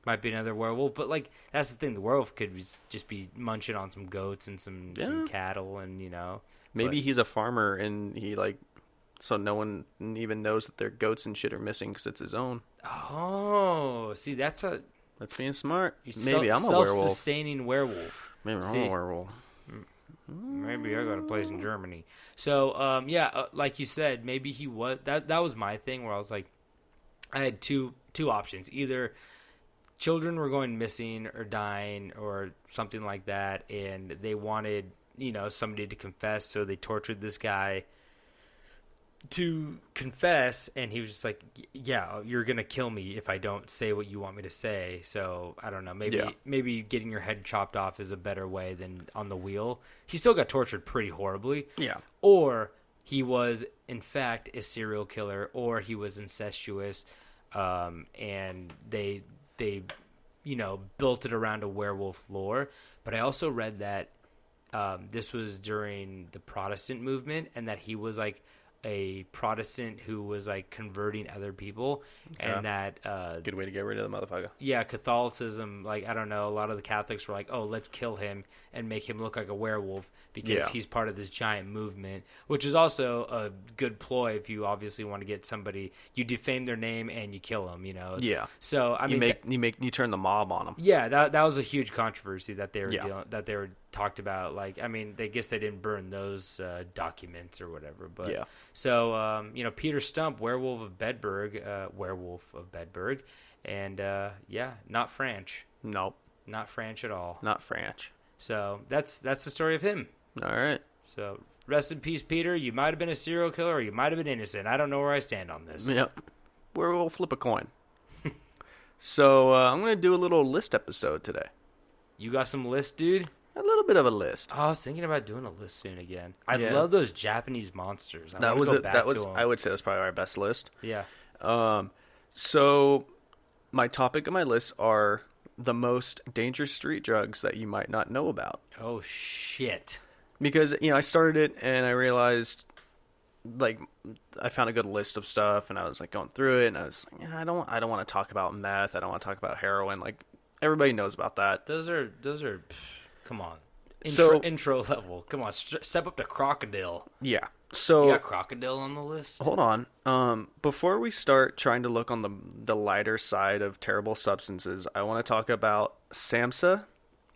might be another werewolf. But like that's the thing, the werewolf could just be munching on some goats and some cattle, and Maybe but- he's a farmer and he so no one even knows that their goats and shit are missing because it's his own. Oh, see, that's being smart. Maybe I'm a werewolf. Self-sustaining werewolf. Maybe See? I'm a werewolf. Maybe I got a place in Germany. So, like you said, maybe he was. That was my thing where I was like, I had two options. Either children were going missing or dying or something like that, and they wanted, somebody to confess, so they tortured this guy to confess, and he was just like, yeah, you're gonna kill me if I don't say what you want me to say. So I don't know, maybe getting your head chopped off is a better way than on the wheel. He still got tortured pretty horribly. Yeah. Or he was in fact a serial killer, or he was incestuous, and they built it around a werewolf lore. But I also read that this was during the Protestant movement, and that he was like a Protestant who was like converting other people, and that Good way to get rid of the motherfucker. yeah, Catholicism, like, I don't know, a lot of the Catholics were like, oh, let's kill him and make him look like a werewolf because he's part of this giant movement, which is also a good ploy if you obviously want to get somebody, you defame their name and you kill them, So I mean, you turn the mob on them. yeah, that was a huge controversy that they were talked about. Like, I mean, I guess they didn't burn those documents or whatever, but Yeah. So Peter Stumpp, werewolf of Bedburg, and not French, Nope, not French at all. not French. So that's the story of him. All right. So rest in peace, Peter. You might have been a serial killer, or you might have been innocent. I don't know where I stand on this. Yep. We'll flip a coin. So I'm going to do a little list episode today. You got some lists, dude? A little bit of a list. Oh, I was thinking about doing a list soon again. I Yeah. love those Japanese monsters. That was I would say that's probably our best list. Yeah. So my topic on my list are the most dangerous street drugs that you might not know about. Oh shit. Because I started it and I realized, like, I found a good list of stuff and I was like going through it and I was like, I don't want to talk about meth. I don't want to talk about heroin. Like, everybody knows about that. Those are. Come on. Intro level. Come on. Step up to Krokodil. Yeah. So You got Krokodil on the list? hold on. Before we start trying to look on the lighter side of terrible substances, I want to talk about SAMHSA.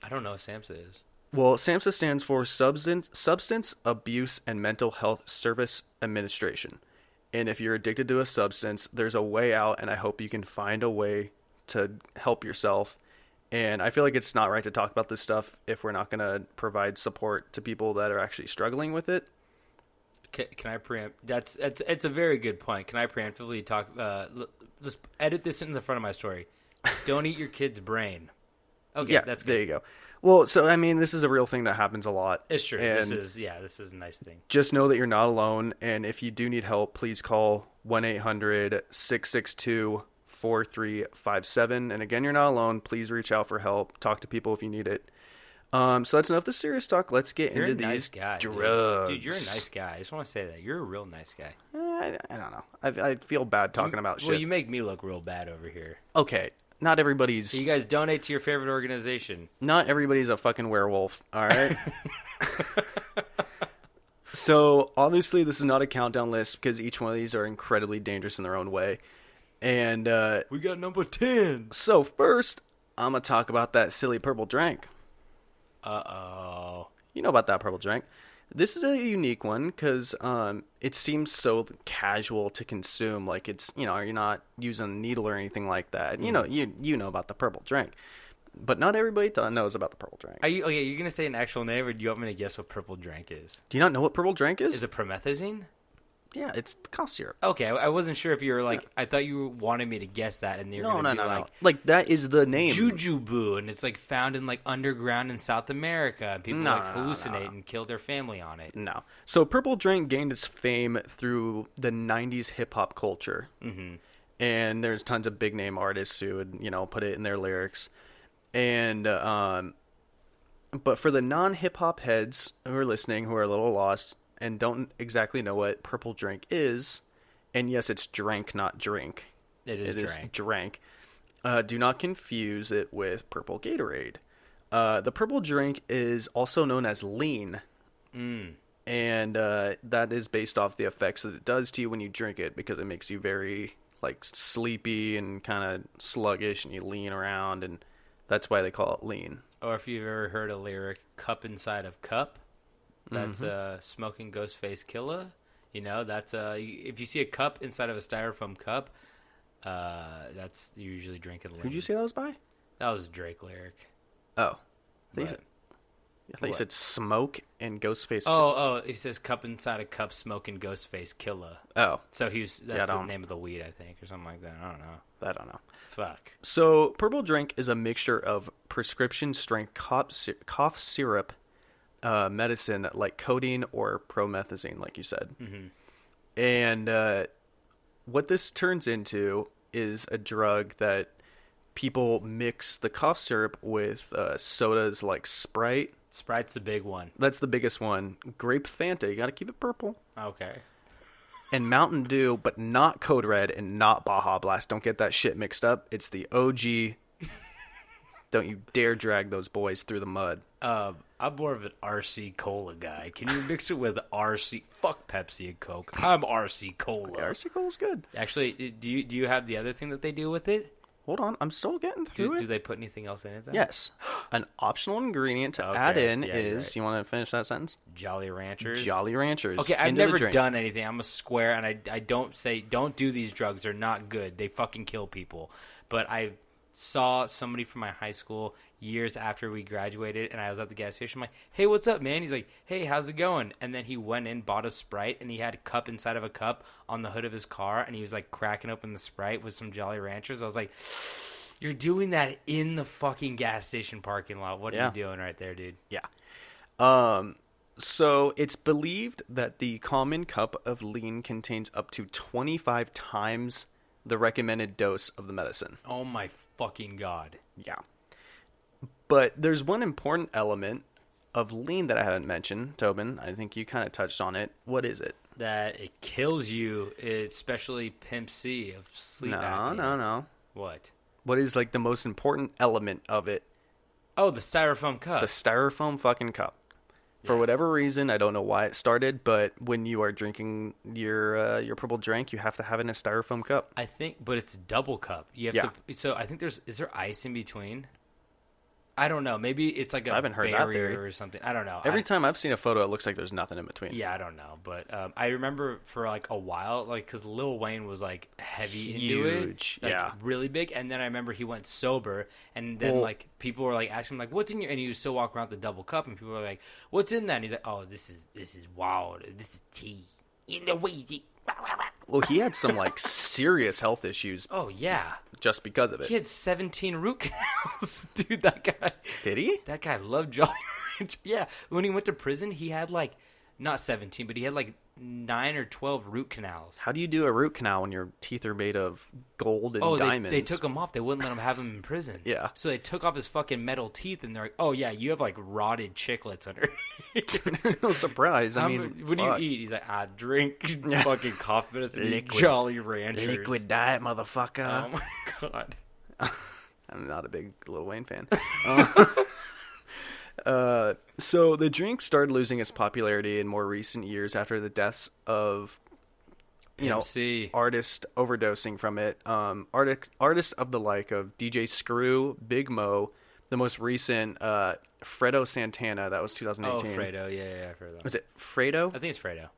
I don't know what SAMHSA is. Well, SAMHSA stands for Substance Abuse and Mental Health Service Administration. And if you're addicted to a substance, there's a way out, and I hope you can find a way to help yourself. And I feel like it's not right to talk about this stuff if we're not going to provide support to people that are actually struggling with it. Can I preempt? It's a very good point. Can I preemptively talk? Let's edit this in the front of my story. Don't eat your kid's brain. Okay, Yeah, that's good. there you go. Well, so, I mean, this is a real thing that happens a lot. It's true. And This is a nice thing. just know that you're not alone. And if you do need help, please call 1-800-662-4357. And again, you're not alone. Please reach out for help. Talk to people if you need it. So that's enough of the serious talk. Let's get You're into a nice these guy, drugs. Dude, you're a nice guy. I just want to say that you're a real nice guy. I don't know. I feel bad talking about shit. Well, you make me look real bad over here. Okay, not everybody's So you guys donate to your favorite organization. not everybody's a fucking werewolf. All right. So obviously this is not a countdown list because each one of these are incredibly dangerous in their own way. And We got number 10. so first, I'm gonna talk about that silly purple drink. Uh-oh. You know about that purple drink. This is a unique one because it seems so casual to consume. Like, it's, you're not using a needle or anything like that. You know about the purple drink. But not everybody knows about the purple drink. Are you okay? You're gonna say an actual name, or do you want me to guess what purple drink is? Do you not know what purple drink is? Is it promethazine? Yeah, it's cough syrup. Okay, I wasn't sure if you were like. I thought you wanted me to guess that, and you're gonna be like, Like that is the name. Jujube, and it's like found in like underground in South America, and people hallucinate and kill their family on it. No. So purple drink gained its fame through the 90s hip hop culture. Mm-hmm. And there's tons of big name artists who would, put it in their lyrics. And, but for the non hip hop heads who are listening, who are a little lost and don't exactly know what purple drink is, and yes, it's drank, not drink. It is drank. Do not confuse it with purple Gatorade. The purple drink is also known as lean. And that is based off the effects that it does to you when you drink it, because it makes you very sleepy and kind of sluggish, and you lean around, and that's why they call it lean. Or if you've ever heard a lyric, cup inside of cup, that's smoking Ghostface Killer. That's if you see a cup inside of a styrofoam cup, that's usually drinking lean. Who'd you say that was by? That was a Drake lyric. Oh. I thought you said smoke and Ghostface. Oh, he says cup inside a cup, smoking Ghostface Killer. Oh. So that's the name of the weed, I think, or something like that. I don't know. Fuck. So purple drink is a mixture of prescription strength cough syrup medicine like codeine or promethazine, like you said. Mm-hmm. And what this turns into is a drug that people mix the cough syrup with sodas like Sprite. Sprite's the big one. That's the biggest one. Grape Fanta, you got to keep it purple. Okay. And Mountain Dew, but not Code Red and not Baja Blast. Don't get that shit mixed up. It's the OG. Don't you dare drag those boys through the mud. I'm more of an RC Cola guy. Can you mix it with RC? Fuck Pepsi and Coke. I'm RC Cola. Yeah, RC Cola's good. Actually, do you have the other thing that they do with it? Hold on, I'm still getting through it. Do they put anything else in it then? Yes. An optional ingredient to add in is, right. You want to finish that sentence? Jolly Ranchers. Jolly Ranchers. Okay, I've never done anything. I'm a square, and I don't do these drugs. They're not good. They fucking kill people. But I saw somebody from my high school years after we graduated, and I was at the gas station. I'm like, hey, what's up, man? He's like, hey, how's it going? And then he went in, bought a Sprite, and he had a cup inside of a cup on the hood of his car, and he was like cracking open the Sprite with some Jolly Ranchers. I was like, you're doing that in the fucking gas station parking lot. What are you doing right there, dude? Yeah. So it's believed that the common cup of lean contains up to 25 times the recommended dose of the medicine. Oh my fucking God. Yeah. But there's one important element of lean that I haven't mentioned, Tobin. I think you kind of touched on it. What is it? That it kills you, especially Pimp C of sleep apnea. No. What? What is the most important element of it? Oh, the styrofoam cup. The styrofoam fucking cup. Yeah. For whatever reason, I don't know why it started, but when you are drinking your purple drink, you have to have it in a styrofoam cup. I think, but it's a double cup. You have to. So I think is there ice in between? I don't know. Maybe it's like I haven't heard that theory or something. I don't know. Every time I've seen a photo, it looks like there's nothing in between. Yeah, I don't know. But I remember for a while, because Lil Wayne was heavy into it. Really big. And then I remember he went sober. And then people were asking him, what's in your... And he was still walking around with the double cup. And people were like, what's in that? And he's like, oh, this is wild. This is tea. In the way. Well, he had some serious health issues. Oh, yeah. Just because of it. He had 17 root canals. Dude, that guy. Did he? That guy loved Jolly Rancher. Yeah. When he went to prison, he had not 17, but he had 9 or 12 root canals. How do you do a root canal when your teeth are made of gold and diamonds? They took him off. They wouldn't let him have him in prison. Yeah. So they took off his fucking metal teeth, and they're like, oh, yeah, you have rotted chiclets under. No surprise. I mean, when you eat, he's like, I drink fucking cough medicine, liquid, Jolly Ranchers. Liquid diet, motherfucker. Oh, my God. I'm not a big Lil Wayne fan. So the drink started losing its popularity in more recent years after the deaths of, artists overdosing from it. Artists of the like of DJ Screw, Big Mo, the most recent Fredo Santana. That was 2018. Oh, Fredo. Yeah, I've heard that. Was it Fredo? I think it's Fredo.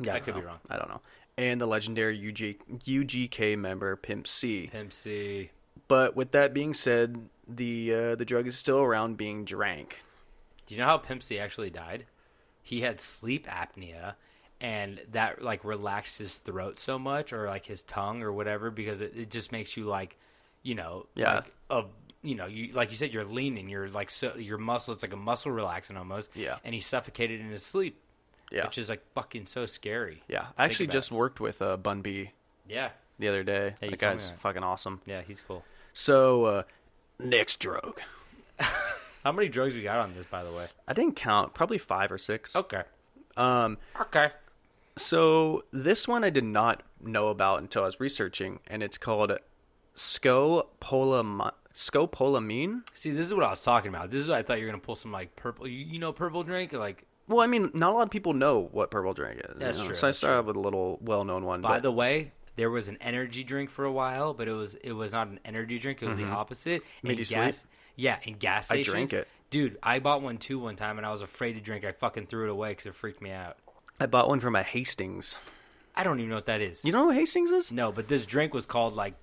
Yeah, I could be wrong. I don't know. And the legendary UGK member Pimp C. Pimp C. But with that being said, the drug is still around being drank. Do you know how Pimp C actually died? He had sleep apnea, and that like relaxed his throat so much, or like his tongue or whatever, because it just makes you like, like you like you said, you're leaning, you're like, so your muscle, it's like a muscle relaxant almost. Yeah. And he suffocated in his sleep. Yeah. Which is like fucking so scary. Yeah. I actually just worked with Bun B. Yeah. The other day. Yeah, that guy's fucking awesome. Yeah, he's cool. So, next drug. How many drugs we got on this, by the way? I didn't count. Probably 5 or 6. Okay. Okay. So this one I did not know about until I was researching, and it's called scopolamine. See, this is what I was talking about. This is what I thought you were gonna pull some like purple. You know, purple drink, like. Well, I mean, not a lot of people know what purple drink is. That's true. So I started with a little well-known one. By the way, there was an energy drink for a while, but it was not an energy drink. It was the opposite. Made you sleep? Yeah, in gas stations. I drank it. Dude, I bought one too one time, and I was afraid to drink. I fucking threw it away because it freaked me out. I bought one from a Hastings. I don't even know what that is. You don't know what Hastings is? No, but this drink was called like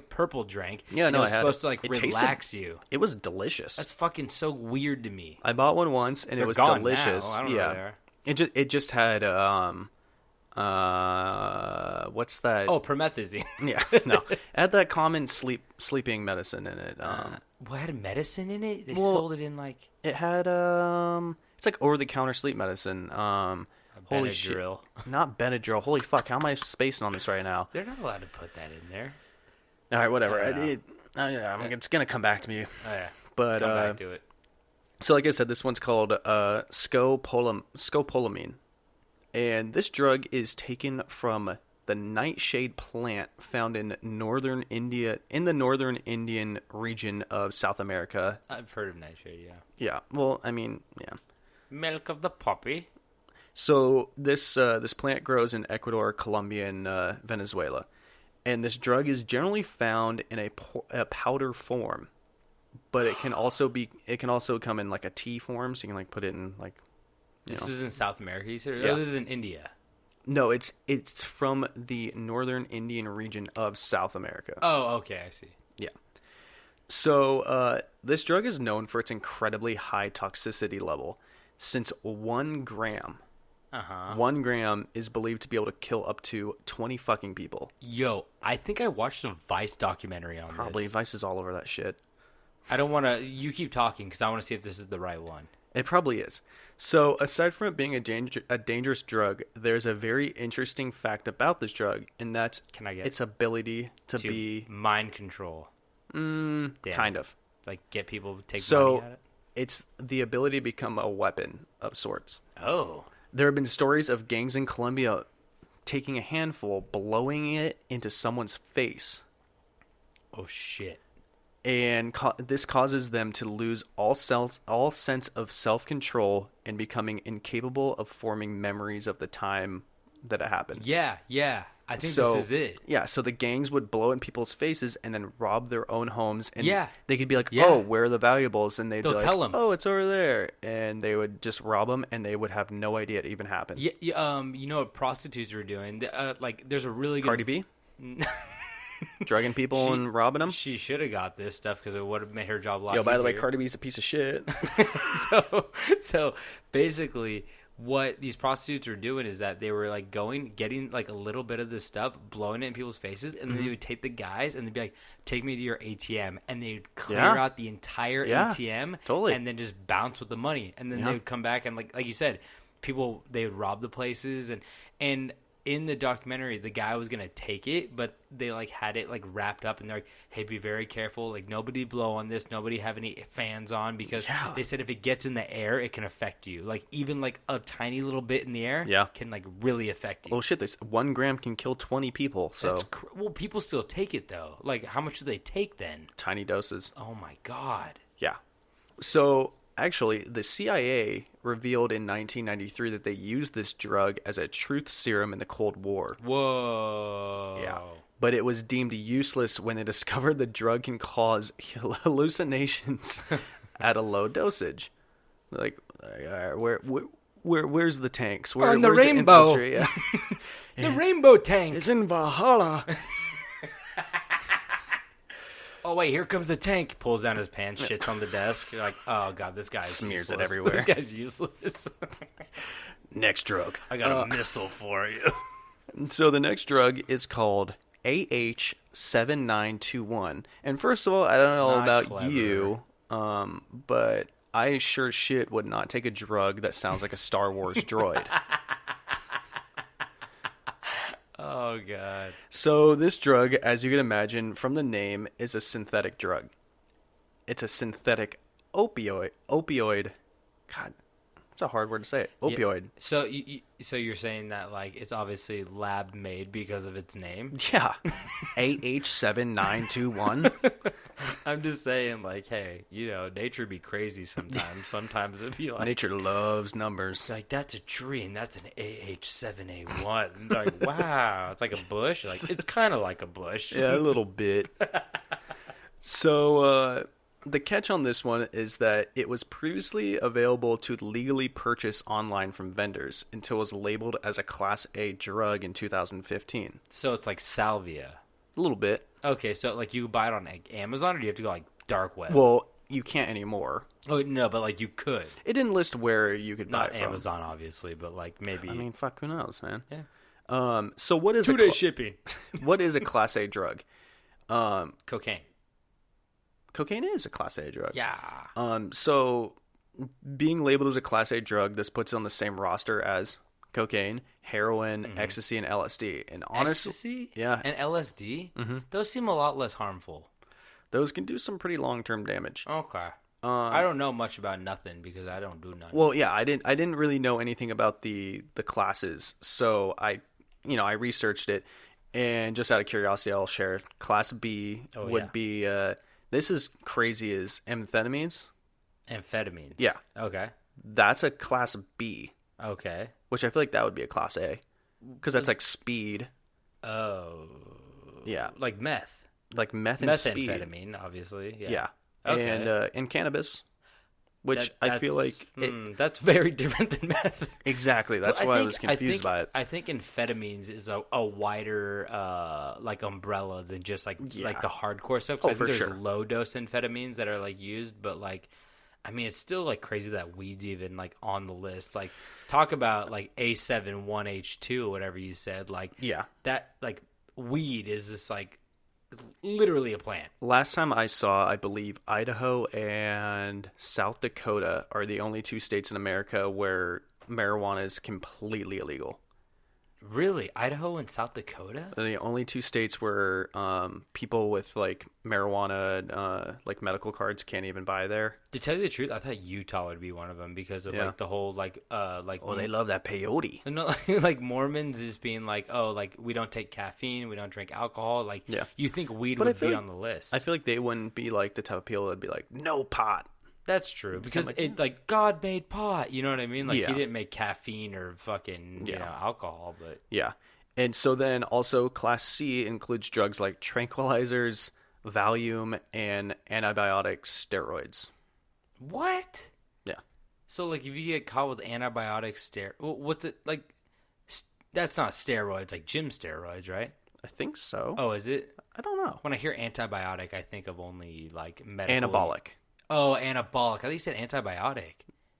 purple drink. Yeah, no, it was I had supposed it. to like It relax you. It was delicious. That's fucking so weird to me. I bought one once, and They're it was gone delicious. now. I don't know yeah, where they are. it just had what's that? Oh, promethazine. Yeah, no, it had that common sleeping medicine in it. What had medicine in it? They well, sold it in like it had it's like over the counter sleep medicine. Holy shit, Benadryl. not Benadryl. Holy fuck, how am I spacing on this right now? They're not allowed to put that in there. All right, whatever. I It's gonna come back to me. Oh yeah, But come back to it. So, like I said, this one's called scopolamine, and this drug is taken from the nightshade plant found in northern India, in the northern Indian region of South America. I've heard of nightshade. Yeah. Yeah. Well, I mean, yeah. Milk of the poppy. So this plant grows in Ecuador, Colombia, and Venezuela, and this drug is generally found in a powder form, but it can also come in like a tea form, so you can like put it in like. This is in South America, you said? Yeah. Oh, this is in India. No, it's from the northern Indian region of South America. Oh, okay, I see. Yeah. So this drug is known for its incredibly high toxicity level, since 1 gram. 1 gram is believed to be able to kill up to 20 fucking people. Yo, I think I watched a Vice documentary on Probably this. Vice is all over that shit. I don't want to... You keep talking, because I want to see if this is the right one. It probably is. So, aside from it being a dangerous drug, there's a very interesting fact about this drug, and that's its ability to be... mind control. Kind of. Like, get people to take so, money at it? It's the ability to become a weapon of sorts. Oh. There have been stories of gangs in Colombia taking a handful, blowing it into someone's face. Oh, shit. And this causes them to lose all sense of self-control and becoming incapable of forming memories of the time that it happened. Yeah. I think this is it. Yeah, so the gangs would blow in people's faces and then rob their own homes. And Yeah. they could be like, Yeah. oh, where are the valuables? And they'll be like, tell 'em. oh, it's over there. And they would just rob them, and they would have no idea it even happened. Yeah, you know what prostitutes are doing? Like, there's a really good... Cardi B? Drugging people and robbing them? She should have got this stuff because it would have made her job a lot easier. Yo, by the way, Cardi B's a piece of shit. So basically, what these prostitutes were doing is that they were like getting like a little bit of this stuff, blowing it in people's faces, and then they would take the guys and they'd be like, "Take me to your ATM," and they'd clear out the entire ATM, totally, and then just bounce with the money, and then they would come back and like you said, people they would rob the places and. In the documentary, the guy was gonna take it, but they like had it like wrapped up, and they're like, "Hey, be very careful. Like nobody blow on this. Nobody have any fans on because they said if it gets in the air, it can affect you. Like even like a tiny little bit in the air, can like really affect you." Well, shit, this 1 gram can kill 20 people. So well, people still take it though. Like how much do they take then? Tiny doses. Oh my god. Yeah. So actually, the CIA revealed in 1993 that they used this drug as a truth serum in the Cold War. Whoa. Yeah. But it was deemed useless when they discovered the drug can cause hallucinations at a low dosage. Like, where's the tanks? On the where's rainbow. The infantry? The rainbow tank. It's in Valhalla. Oh wait, here comes the tank. Pulls down his pants, shits on the desk. You're like, oh god, this guy is smears useless. it everywhere. This guy's useless. Next drug. I got a missile for you. So the next drug is called AH7921. And first of all, I don't know Not about clever. you, but I sure as shit would not take a drug that sounds like a Star Wars droid. Oh, God. So this drug, as you can imagine from the name, is a synthetic drug. It's a synthetic opioid. God, that's a hard word to say. Opioid. Yeah. So you're saying that like it's obviously lab made because of its name? Yeah. AH7921. I'm just saying, like, hey, nature be crazy sometimes. Sometimes it'd be like Nature loves numbers. like that's a tree and that's an AH7A1. Like, wow, it's like a bush. Like it's kind of like a bush. Yeah, a little bit. So, the catch on this one is that it was previously available to legally purchase online from vendors until it was labeled as a Class A drug in 2015. So it's like salvia. A little bit. Okay, so like you buy it on like, Amazon, or do you have to go like dark web? Well, you can't anymore. Oh no, but like you could. It didn't list where you could buy Not it from. Amazon, obviously, but like maybe. I mean, fuck, who knows, man? Yeah. So what is 2-day shipping. what is a Class A drug? Cocaine. Cocaine is a Class A drug. Yeah. So being labeled as a Class A drug, this puts it on the same roster as cocaine, heroin, ecstasy, and LSD. And honestly, Ecstasy? yeah, And LSD? Mm-hmm. Those seem a lot less harmful. those can do some pretty long-term damage. Okay. I don't know much about nothing because I don't do nothing. Well, yeah, I didn't really know anything about the classes, so I researched it, and just out of curiosity, I'll share. Class B would be this is crazy as amphetamines. Amphetamines. Yeah, Okay. that's a Class B, Okay. which I feel like that would be a Class A, because that's like speed. Oh. Yeah, Like meth. like meth and speed. Methamphetamine, obviously. Yeah. Yeah, Okay. and cannabis, which I feel That's- like it, that's very different than meth. exactly. That's Well, why I was confused by it. I think amphetamines is a wider like umbrella than just like the hardcore stuff. 'Cause I for think there's sure. low dose amphetamines that are like used, but like I mean it's still like crazy that weed's even like on the list. Like talk about like A71H2 or whatever you said. Like Yeah. that like weed is just like literally a plant. Last time I saw, I believe Idaho and South Dakota are the only two states in America where marijuana is completely illegal. Really? Idaho and South Dakota? They're the only two states where people with like marijuana, like medical cards, can't even buy there. To tell you the truth, I thought Utah would be one of them because of like the whole like Oh, they love that peyote. no, like Mormons just being like, oh, like we don't take caffeine, we don't drink alcohol. Like, Yeah. you think weed But I would feel be like- on the list? I feel like they wouldn't be like the type of people that'd be like, no pot. That's true because like, it like God made pot. You know what I mean? Like Yeah. he didn't make caffeine or fucking you know alcohol, but Yeah. And so then also Class C includes drugs like tranquilizers, Valium, and antibiotic steroids. what? Yeah. So like if you get caught with antibiotic what's it like? That's not steroids, like gym steroids, right? I think so. Oh, is it? I don't know. When I hear antibiotic, I think of only like medical. Anabolic. Oh, anabolic. I thought you said antibiotic.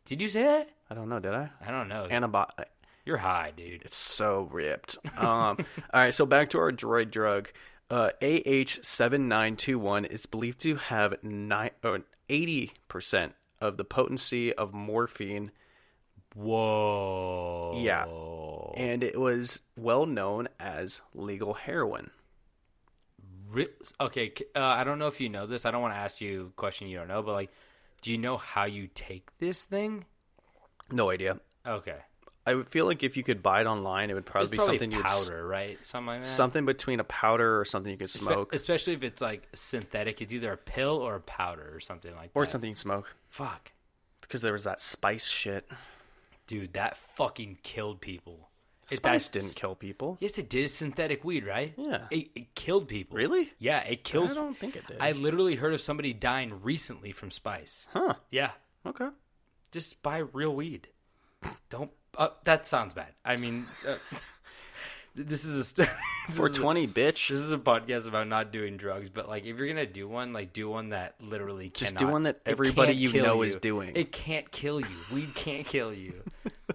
Did you say that? I don't know, did I? I don't know. Antibiotic. You're high, dude. It's so ripped. All right, so back to our droid drug. AH7921 is believed to have 80% of the potency of morphine. Whoa. Yeah. And it was well known as legal heroin. Okay, I don't know if you know this. I don't want to ask you a question you don't know, but like, do you know how you take this thing? No idea. Okay. I would feel like if you could buy it online, it would probably It's be probably something you'd powder, right? Something like that. something between a powder or something you could smoke, Especially if it's like synthetic. It's either a pill or a powder or something like that. or something you smoke. Fuck. Because there was that spice shit. Dude, that fucking killed people. Spice didn't kill people. Yes, it did. It's synthetic weed, right? Yeah. It killed people. Really? Yeah, it kills. I don't think it did. I literally heard of somebody dying recently from spice. Huh. Yeah. Okay. Just buy real weed. Don't. That sounds bad. I mean, this is a 420, bitch. This is a podcast about not doing drugs, but like, if you're gonna do one, like, do one that literally Just cannot. do one that it everybody can't you kill know you. is doing. It can't kill you. Weed can't kill you. Oh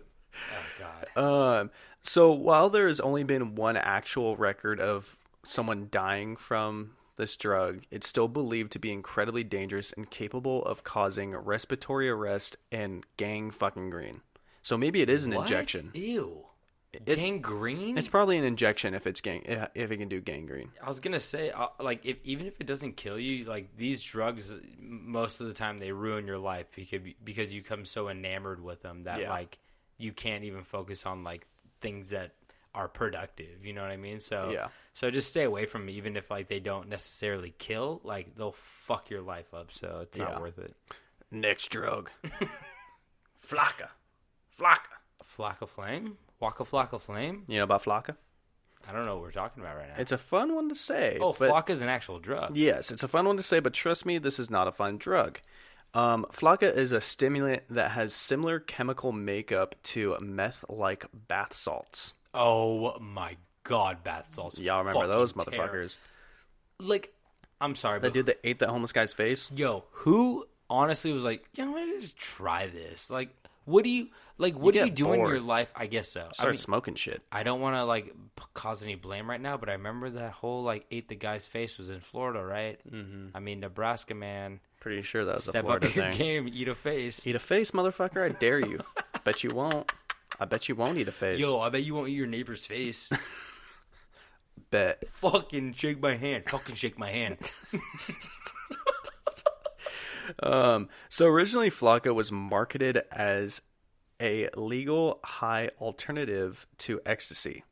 god. So while there has only been one actual record of someone dying from this drug, it's still believed to be incredibly dangerous and capable of causing respiratory arrest and gang fucking green. So maybe it is an injection. Ew. Gangrene? It's probably an injection if it can do gangrene. I was gonna say, like, even if it doesn't kill you, like these drugs, most of the time they ruin your life because you become so enamored with them that like you can't even focus on like things that are productive. You know what I mean? So so just stay away from them, even if like they don't necessarily kill. Like they'll fuck your life up, so it's not worth it. Next drug, Flocka Flame. Waka Flocka Flame? You know about Flocka? I don't know what we're talking about right now. It's a fun one to say. Oh, Flocka's an actual drug. Yes, it's a fun one to say, but trust me, this is not a fun drug. Flocka is a stimulant that has similar chemical makeup to meth-like bath salts. Oh my god, bath salts. Y'all remember those motherfuckers? Like, I'm sorry, The but dude that ate that homeless guy's face? yo, who honestly was like, you know what, just try this? Like, what do you do in your life? I guess so. Start smoking shit. I don't want to like cause any blame right now, but I remember that whole like ate the guy's face was in Florida, right? Mm-hmm. I mean, Nebraska, man. Pretty sure that was a Step Florida up your thing. game, eat a face. Eat a face, motherfucker! I dare you. Bet you won't. I bet you won't eat a face. Yo, I bet you won't eat your neighbor's face. Bet. Fucking shake my hand. Fucking shake my hand. So originally Flocka was marketed as a legal high alternative to ecstasy.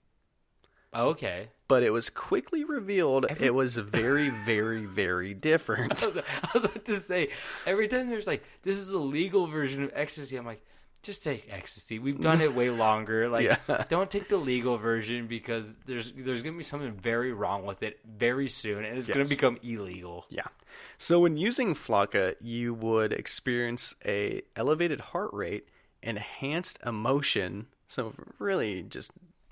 Okay. But it was quickly revealed it was very, very, very different. I was about to say, every time there's like, this is a legal version of ecstasy, I'm like, just take ecstasy. We've done it way longer. Like, don't take the legal version because there's going to be something very wrong with it very soon, and it's going to become illegal. Yeah. So when using Flocka, you would experience a elevated heart rate, enhanced emotion. So really just...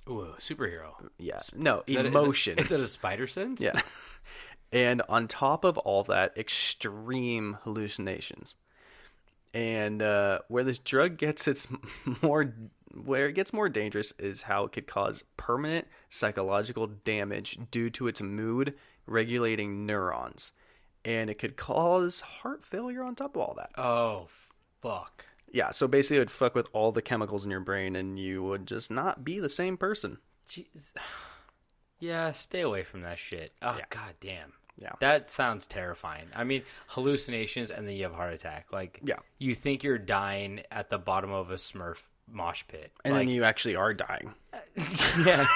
Ooh, superhero. Yeah. No, Is emotion. Is that a spider sense? Yeah. And on top of all that, extreme hallucinations. And where this drug gets where it gets more dangerous is how it could cause permanent psychological damage due to its mood regulating neurons. And it could cause heart failure on top of all that. Oh, fuck. Yeah, so basically it would fuck with all the chemicals in your brain and you would just not be the same person. Jeez. Yeah, stay away from that shit. Oh, Yeah. god damn. Yeah. That sounds terrifying. I mean, hallucinations and then you have a heart attack. Like, Yeah. you think you're dying at the bottom of a Smurf mosh pit. And like, then you actually are dying. yeah.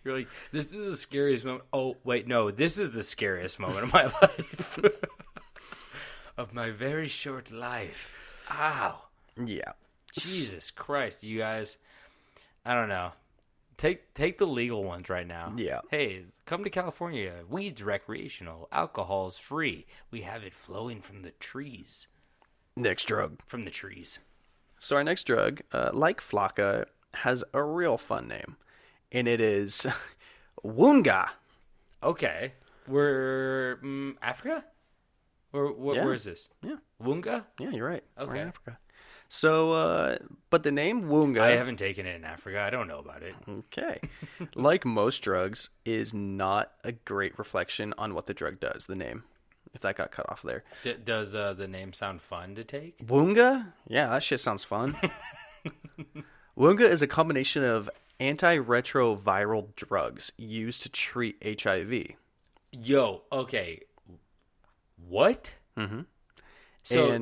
You're like, this is the scariest moment. Oh, wait, no, this is the scariest moment of my life. Of my very short life. Ow. Yeah. Jesus Christ, you guys. I don't know. Take the legal ones right now. Yeah. Hey, come to California. Weed's recreational. Alcohol's free. We have it flowing from the trees. Next drug. From the trees. So our next drug, like Flocka, has a real fun name. And it is Woonga. Okay. We're Africa? Where is this? Yeah. Woonga? Yeah, you're right. We're Okay. in Africa. So, but the name Woonga... I haven't taken it in Africa. I don't know about it. Okay. Like most drugs, is not a great reflection on what the drug does, the name. If that got cut off there. Does the name sound fun to take? Woonga? Yeah, that shit sounds fun. Woonga is a combination of antiretroviral drugs used to treat HIV. Yo, okay. What? Mm-hmm.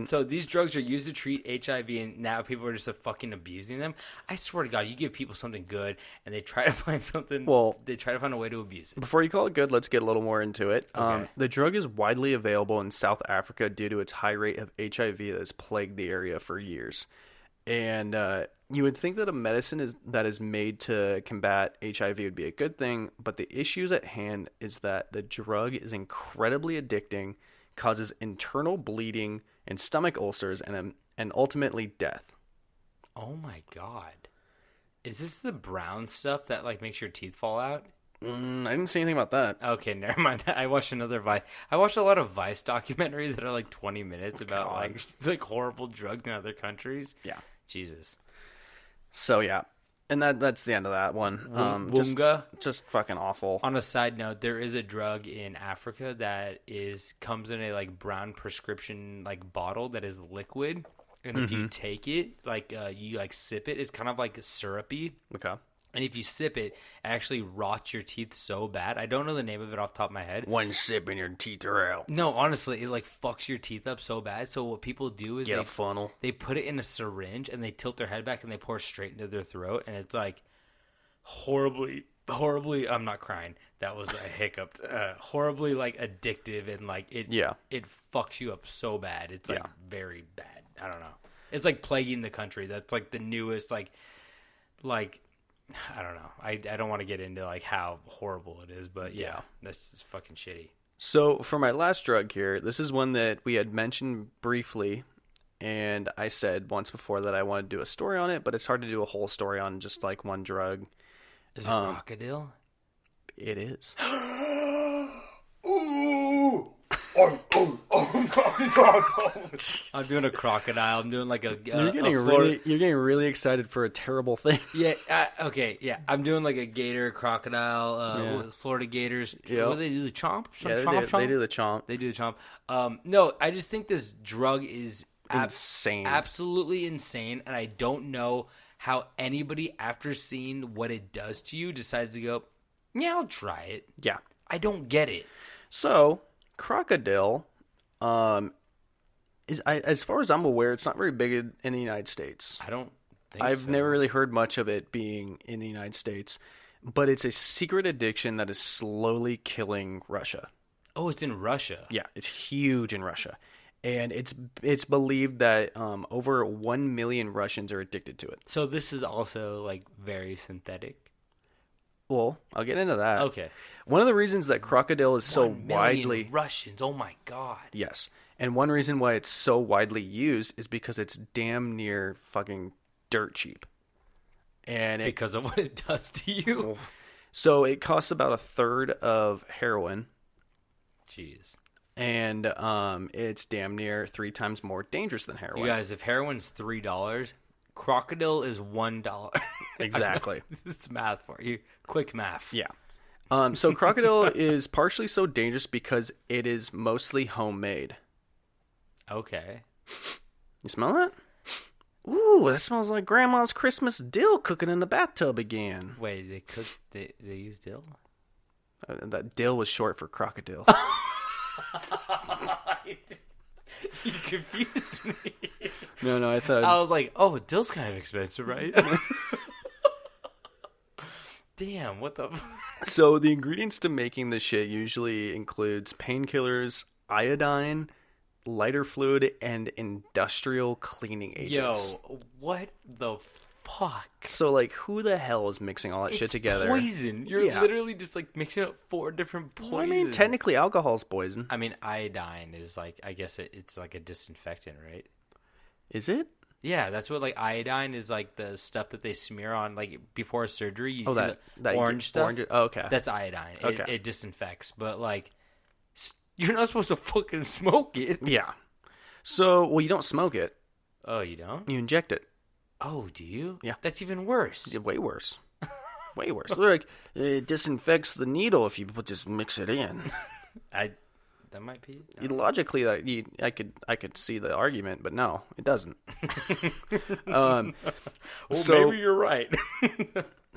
So these drugs are used to treat HIV, and now people are just fucking abusing them. I swear to God, you give people something good, and they try to find something. Well, they try to find a way to abuse it. Before you call it good, let's get a little more into it. Okay. The drug is widely available in South Africa due to its high rate of HIV that has plagued the area for years. And you would think that a medicine that is made to combat HIV would be a good thing, but the issues at hand is that the drug is incredibly addicting, causes internal bleeding and stomach ulcers, and ultimately death. Oh my God. Is this the brown stuff that like makes your teeth fall out? I didn't see anything about that. Okay, never mind. I watched another Vice. I watched a lot of Vice documentaries that are like 20 minutes about like horrible drugs in other countries. Yeah. Jesus. So yeah, and that's the end of that one. Woonga. Just fucking awful. On a side note, there is a drug in Africa that comes in a like brown prescription like bottle that is liquid, and if you take it, like you like sip it, it's kind of like syrupy. Okay. And if you sip it, it actually rots your teeth so bad. I don't know the name of it off the top of my head. One sip and your teeth are out. No, honestly, it like fucks your teeth up so bad. So what people do is Get a funnel. They put it in a syringe and they tilt their head back and they pour it straight into their throat, and it's like horribly. I'm not crying. That was a hiccup. Horribly like addictive and like it. Yeah. It fucks you up so bad. It's like very bad. I don't know. It's like plaguing the country. That's like the newest like. I don't know. I don't want to get into like how horrible it is, but yeah, that's just fucking shitty. So for my last drug here, this is one that we had mentioned briefly, and I said once before that I wanted to do a story on it, but it's hard to do a whole story on just like one drug. Is it Krokodil? It is. Ooh! Oh my god! I'm doing a crocodile. I'm doing like a. You're getting really excited for a terrible thing. Yeah. Okay. Yeah. I'm doing like a gator, crocodile, Florida gators. Yep. What do they do? The chomp? They do the chomp. They do the chomp. No, I just think this drug is Insane. Absolutely insane, and I don't know how anybody, after seeing what it does to you, decides to go, yeah, I'll try it. Yeah. I don't get it. So, Krokodil, as far as I'm aware, it's not very big in the United States. I don't think I've so. never really heard much of it being in the United States, but it's a secret addiction that is slowly killing Russia. Oh, it's in Russia. Yeah, it's huge in Russia. And it's believed that over 1 million Russians are addicted to it. So this is also like very synthetic. Well, I'll get into that. Okay. One of the reasons that Krokodil is so 1 million widely... Russians. Oh my god. Yes. And one reason why it's so widely used is because it's damn near fucking dirt cheap. And Because of what it does to you. So it costs about a third of heroin. Jeez. And it's damn near 3 times more dangerous than heroin. You guys, if heroin's $3, Krokodil is $1. Exactly. It's math for you. Quick math. Yeah. So Krokodil is partially so dangerous because it is mostly homemade. Okay. You smell that? Ooh, that smells like Grandma's Christmas dill cooking in the bathtub again. Wait, they use dill? That dill was short for crocodile. You confused me. No, I thought... I was like, oh, dill's kind of expensive, right? Damn, what the... So the ingredients to making this shit usually includes painkillers, iodine, lighter fluid, and industrial cleaning agents. Yo, what the fuck? So, like, who the hell is mixing all that shit together? Poison. You're literally just, like, mixing up 4 different poisons. Well, I mean, technically alcohol's poison. I mean, iodine is, like, I guess it's, like, a disinfectant, right? Is it? Yeah, that's what, like, iodine is, like, the stuff that they smear on, like, before surgery. You see that the orange stuff? Oh, okay. That's iodine. Okay. It disinfects. But, like, you're not supposed to fucking smoke it. Yeah. So, well, you don't smoke it. Oh, you don't? You inject it. Oh, do you? Yeah. That's even worse. Yeah, way worse. Way worse. They're like, it disinfects the needle if you just mix it in. That might be Logically, I could see the argument, but no, it doesn't. Well, so, maybe you're right.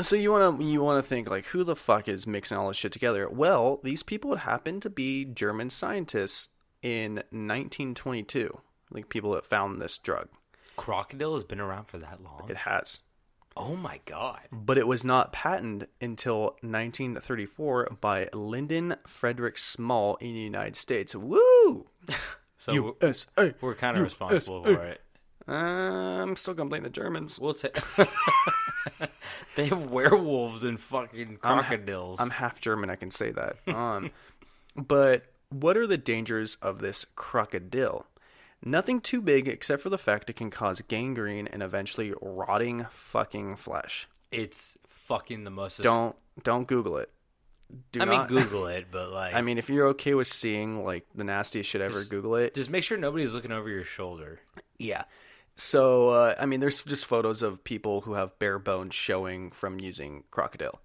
So you wanna think like, who the fuck is mixing all this shit together? Well, these people happened to be German scientists in 1922. Like people that found this drug. Krokodil has been around for that long? It has. Oh my god. But it was not patented until 1934 by Lyndon Frederick Small in the United States. Woo! So USA. we're kind of responsible for it. I'm still gonna blame the Germans. We'll take. They have werewolves and fucking crocodiles. I'm half German, I can say that. But what are the dangers of this Krokodil? Nothing too big except for the fact it can cause gangrene and eventually rotting fucking flesh. It's fucking the most... Don't Google it. I mean, Google it, but like... I mean, if you're okay with seeing like the nastiest shit ever, Google it. Just make sure nobody's looking over your shoulder. Yeah. So, I mean, there's just photos of people who have bare bones showing from using Krokodil.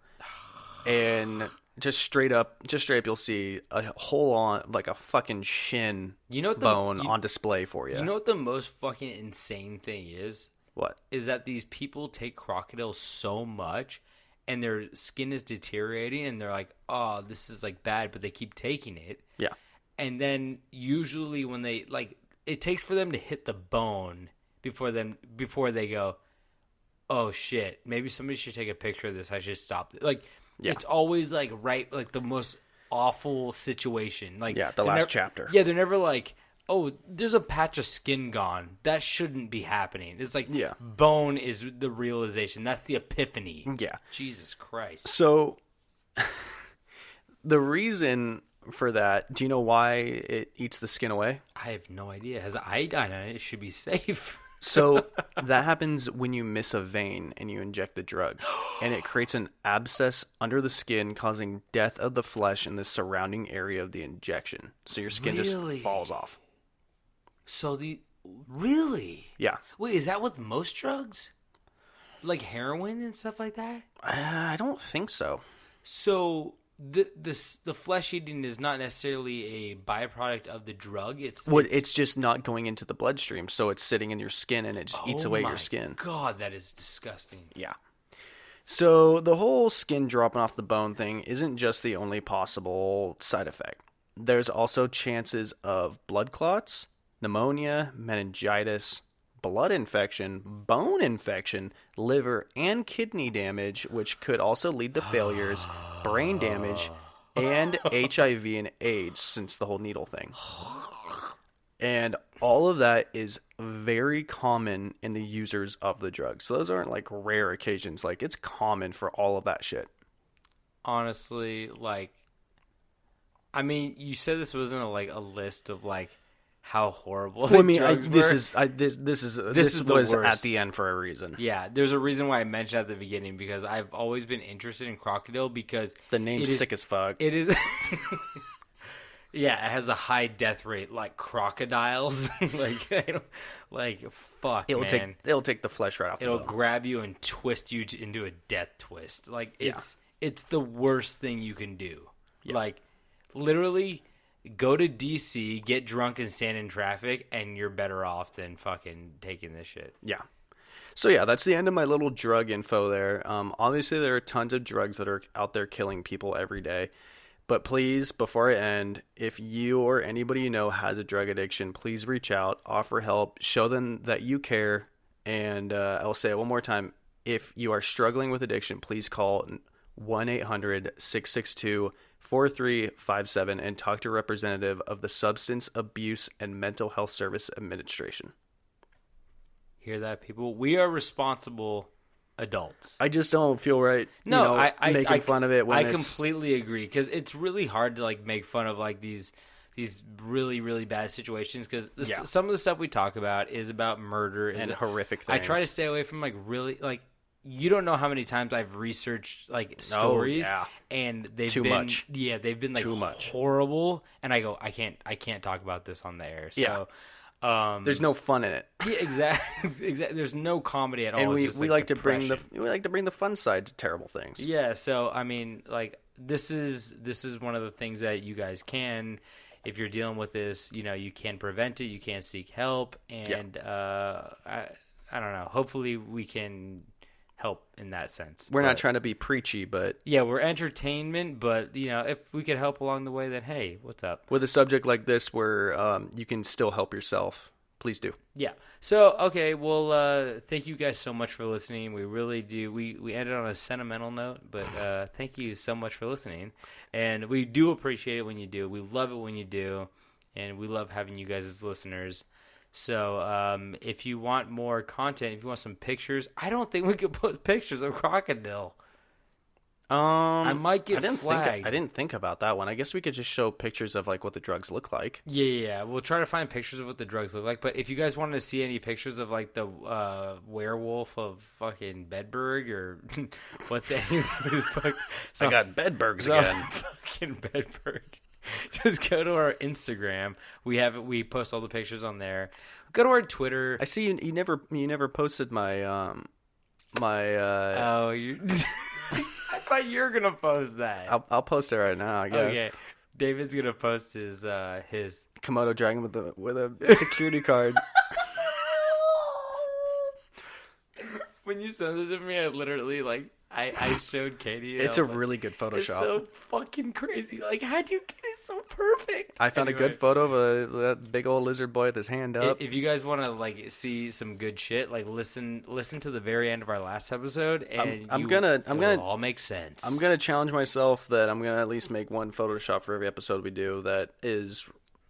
And just straight up, you'll see a whole on, like a fucking shin bone on display for you. You know what the most fucking insane thing is? What? Is that these people take Krokodil so much and their skin is deteriorating and they're like, oh, this is like bad, but they keep taking it. Yeah. And then usually when they like, it takes for them to hit the bone before they go, oh shit, maybe somebody should take a picture of this. I should stop. Like, it's always like like the most awful situation. Like, the last chapter. Yeah, they're never like, oh, there's a patch of skin gone. That shouldn't be happening. It's like, bone is the realization. That's the epiphany. Yeah. Jesus Christ. So, the reason for that, do you know why it eats the skin away? I have no idea. It has iodine on it. It should be safe. So, that happens when you miss a vein and you inject the drug. And it creates an abscess under the skin, causing death of the flesh in the surrounding area of the injection. So, your skin just falls off. So, really? Yeah. Wait, is that with most drugs? Like heroin and stuff like that? I don't think so. So the flesh eating is not necessarily a byproduct of the drug. It's just not going into the bloodstream, so it's sitting in your skin and it just eats away your skin. God, that is disgusting. Yeah. So the whole skin dropping off the bone thing isn't just the only possible side effect. There's also chances of blood clots, pneumonia, meningitis, blood infection, bone infection, liver and kidney damage, which could also lead to failures, brain damage, and HIV and AIDS, since the whole needle thing. And all of that is very common in the users of the drug. So those aren't like rare occasions. Like, it's common for all of that shit. Honestly, like, I mean, you said this wasn't a list of like how horrible. Well, I mean, this was the worst. At the end for a reason. Yeah, there's a reason why I mentioned at the beginning, because I've always been interested in Krokodil because the name's sick as fuck. It is. Yeah, it has a high death rate, like crocodiles. Fuck, It'll man. take the flesh right off. It'll the bone. grab you and twist you into a death twist. Like, it's the worst thing you can do. Yeah. Like, literally, go to DC, get drunk, and stand in traffic, and you're better off than fucking taking this shit. Yeah. So yeah, that's the end of my little drug info there. Obviously, there are tons of drugs that are out there killing people every day. But please, before I end, if you or anybody you know has a drug addiction, please reach out, offer help, show them that you care. And I'll say it one more time. If you are struggling with addiction, please call 1-800-662-4357 and talk to a representative of the Substance Abuse and Mental Health Service Administration. Hear that, people? We are responsible adults. I just don't feel right. Making fun of it. When I completely agree, because it's really hard to like make fun of like these really, really bad situations, because some of the stuff we talk about is about murder and horrific things. I try to stay away from like really like. You don't know how many times I've researched like stories, and they've been much. Yeah, they've been like too much. Horrible, and I go, I can't talk about this on the air. So, there's no fun in it. Yeah, exactly. There's no comedy at all. And we like to depression. bring the fun side to terrible things. Yeah. So I mean, like this is one of the things that you guys can, if you're dealing with this, you can prevent it. You can seek help, and I don't know. Hopefully, we can help in that sense. We're not trying to be preachy, but we're entertainment, but if we could help along the way, then hey, what's up? With a subject like this where you can still help yourself, please do. Yeah. So okay, well, thank you guys so much for listening. We really do. We ended on a sentimental note, but thank you so much for listening, and we do appreciate it when you do. We love it when you do, and we love having you guys as listeners. So, if you want more content, if you want some pictures, I don't think we could post pictures of Krokodil. I might get flagged. I didn't think about that one. I guess we could just show pictures of like what the drugs look like. Yeah. We'll try to find pictures of what the drugs look like. But if you guys wanted to see any pictures of like the werewolf of fucking Bedburg or what the fuck, I got Bedburgs again. Fucking Bedburg. Just go to our Instagram. We post all the pictures on there. Go to our Twitter. I see you never posted my Oh, you. I thought you were gonna post that. I'll post it right now, I guess. Okay, David's gonna post his Komodo dragon with a security card. When you sent it to me, I literally I showed Katie. It's a really good Photoshop. It's so fucking crazy. Like, how'd you get it so perfect? I found a good photo of that big old lizard boy with his hand up. If you guys want to see some good shit, listen to the very end of our last episode, and it'll all make sense. I'm gonna challenge myself that I'm gonna at least make one Photoshop for every episode we do that is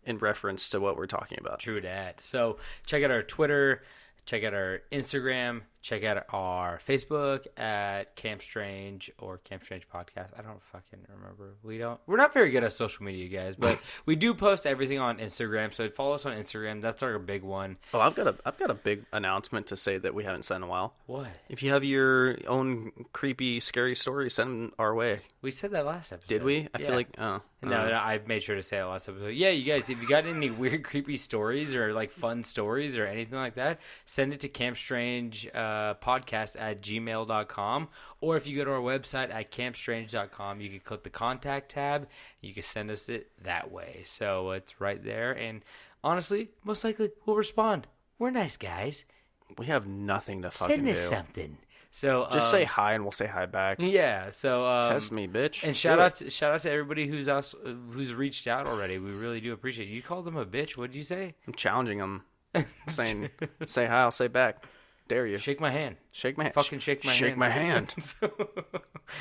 in reference to what we're talking about. True that. So check out our Twitter, check out our Instagram, check out our Facebook at Camp Strange or Camp Strange Podcast. I don't fucking remember. We're not very good at social media, guys, but we do post everything on Instagram. So follow us on Instagram. That's our big one. Oh, I've got a big announcement to say that we haven't said in a while. What? If you have your own creepy, scary story, send them our way. We said that last episode. Did we? I feel like No, I made sure to say it last episode. Yeah, you guys, if you got any weird, creepy stories or fun stories or anything like that, send it to Camp Strange podcast at gmail.com, or if you go to our website at campstrange.com, you can click the contact tab. You can send us it that way. So it's right there, and honestly, most likely we'll respond. We're nice guys. We have nothing to fucking Send us do. something. So just say hi and we'll say hi back. Yeah. So test me, bitch. And shout out to everybody who's reached out already. We really do appreciate it. You called them a bitch. What did you say? I'm challenging them, saying say hi. I'll say back. Dare you? Shake my hand. Shake my hand. Fucking shake my hand. Shake my hand.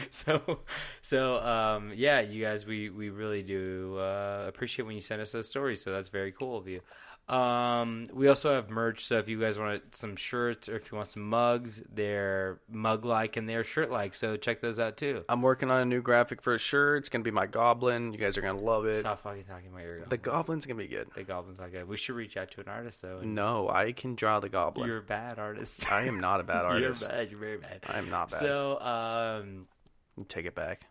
So, yeah, you guys, we really do appreciate when you send us those stories. So that's very cool of you. We also have merch. So if you guys want some shirts or if you want some mugs, they're mug-like and they're shirt-like. So check those out too. I'm working on a new graphic for a shirt. It's gonna be my goblin. You guys are gonna love it. Stop fucking talking about your goblin. The goblin's gonna be good. The goblin's not good. We should reach out to an artist though. No, I can draw the goblin. You're a bad artist. I am not a bad artist. You're bad. You're very bad. I am not bad. So, take it back.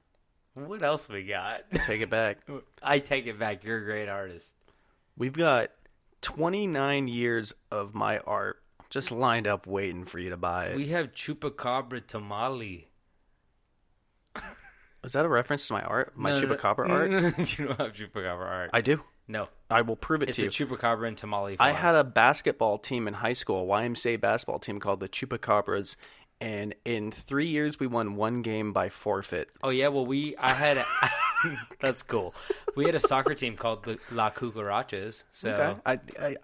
What else we got? Take it back. I take it back. You're a great artist. We've got 29 years of my art just lined up waiting for you to buy it. We have Chupacabra Tamale. Is that a reference to my art? My Chupacabra art? You don't have Chupacabra art. I do. No. I will prove it to you. It's a Chupacabra and Tamale I farm. had a basketball team in high school, a YMCA basketball team called the Chupacabras, and in 3 years we won one game by forfeit. Oh, yeah? Well, I had that's cool. We had a soccer team called the La Cucarachas. So. Okay.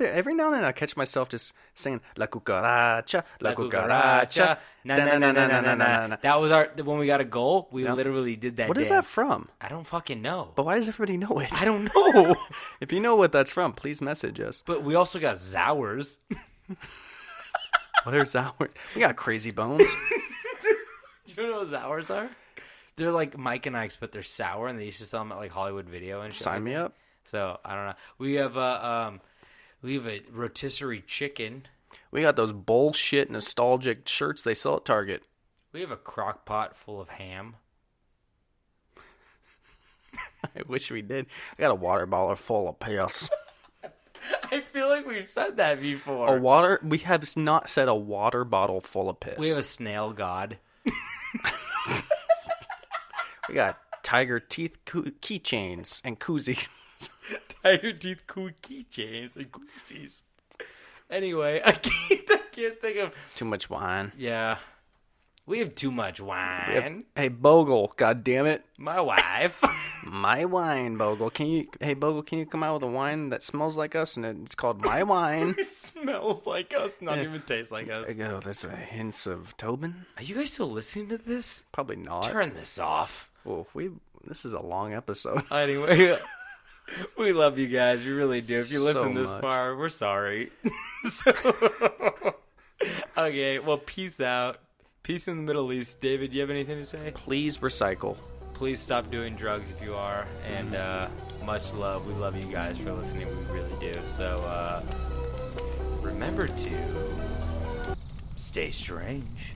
Every now and then I catch myself just saying La Cucaracha, La Cucaracha. Na na na na na na na. That was when we got a goal. We literally did that. What is dance. that from? I don't fucking know. But why does everybody know it? I don't know. If you know what that's from, please message us. But we also got Zowers. What are Zowers? We got Crazy Bones. Do you know what Zowers are? They're like Mike and Ike's, but they're sour, and they used to sell them at like Hollywood Video and shit. Sign me up. So I don't know. We have a rotisserie chicken. We got those bullshit nostalgic shirts they sell at Target. We have a crock pot full of ham. I wish we did. I got a water bottle full of piss. I feel like we've said that before. We have not said a water bottle full of piss. We have a snail god. We got tiger teeth keychains and koozies. Tiger teeth keychains and koozies. Anyway, I can't think of too much wine. Yeah, we have too much wine. Hey Bogle, god damn it, my wife. My wine, Bogle. Hey Bogle, can you come out with a wine that smells like us and it's called My Wine? It smells like us, not even tastes like us. Oh, that's a hint of Tobin. Are you guys still listening to this? Probably not. Turn this off. Well, this is a long episode. Anyway, we love you guys. We really do. If you listen this far, we're sorry. Okay, well, peace out. Peace in the Middle East. David, you have anything to say? Please recycle. Please stop doing drugs if you are. And much love. We love you guys for listening. We really do. So remember to stay strange.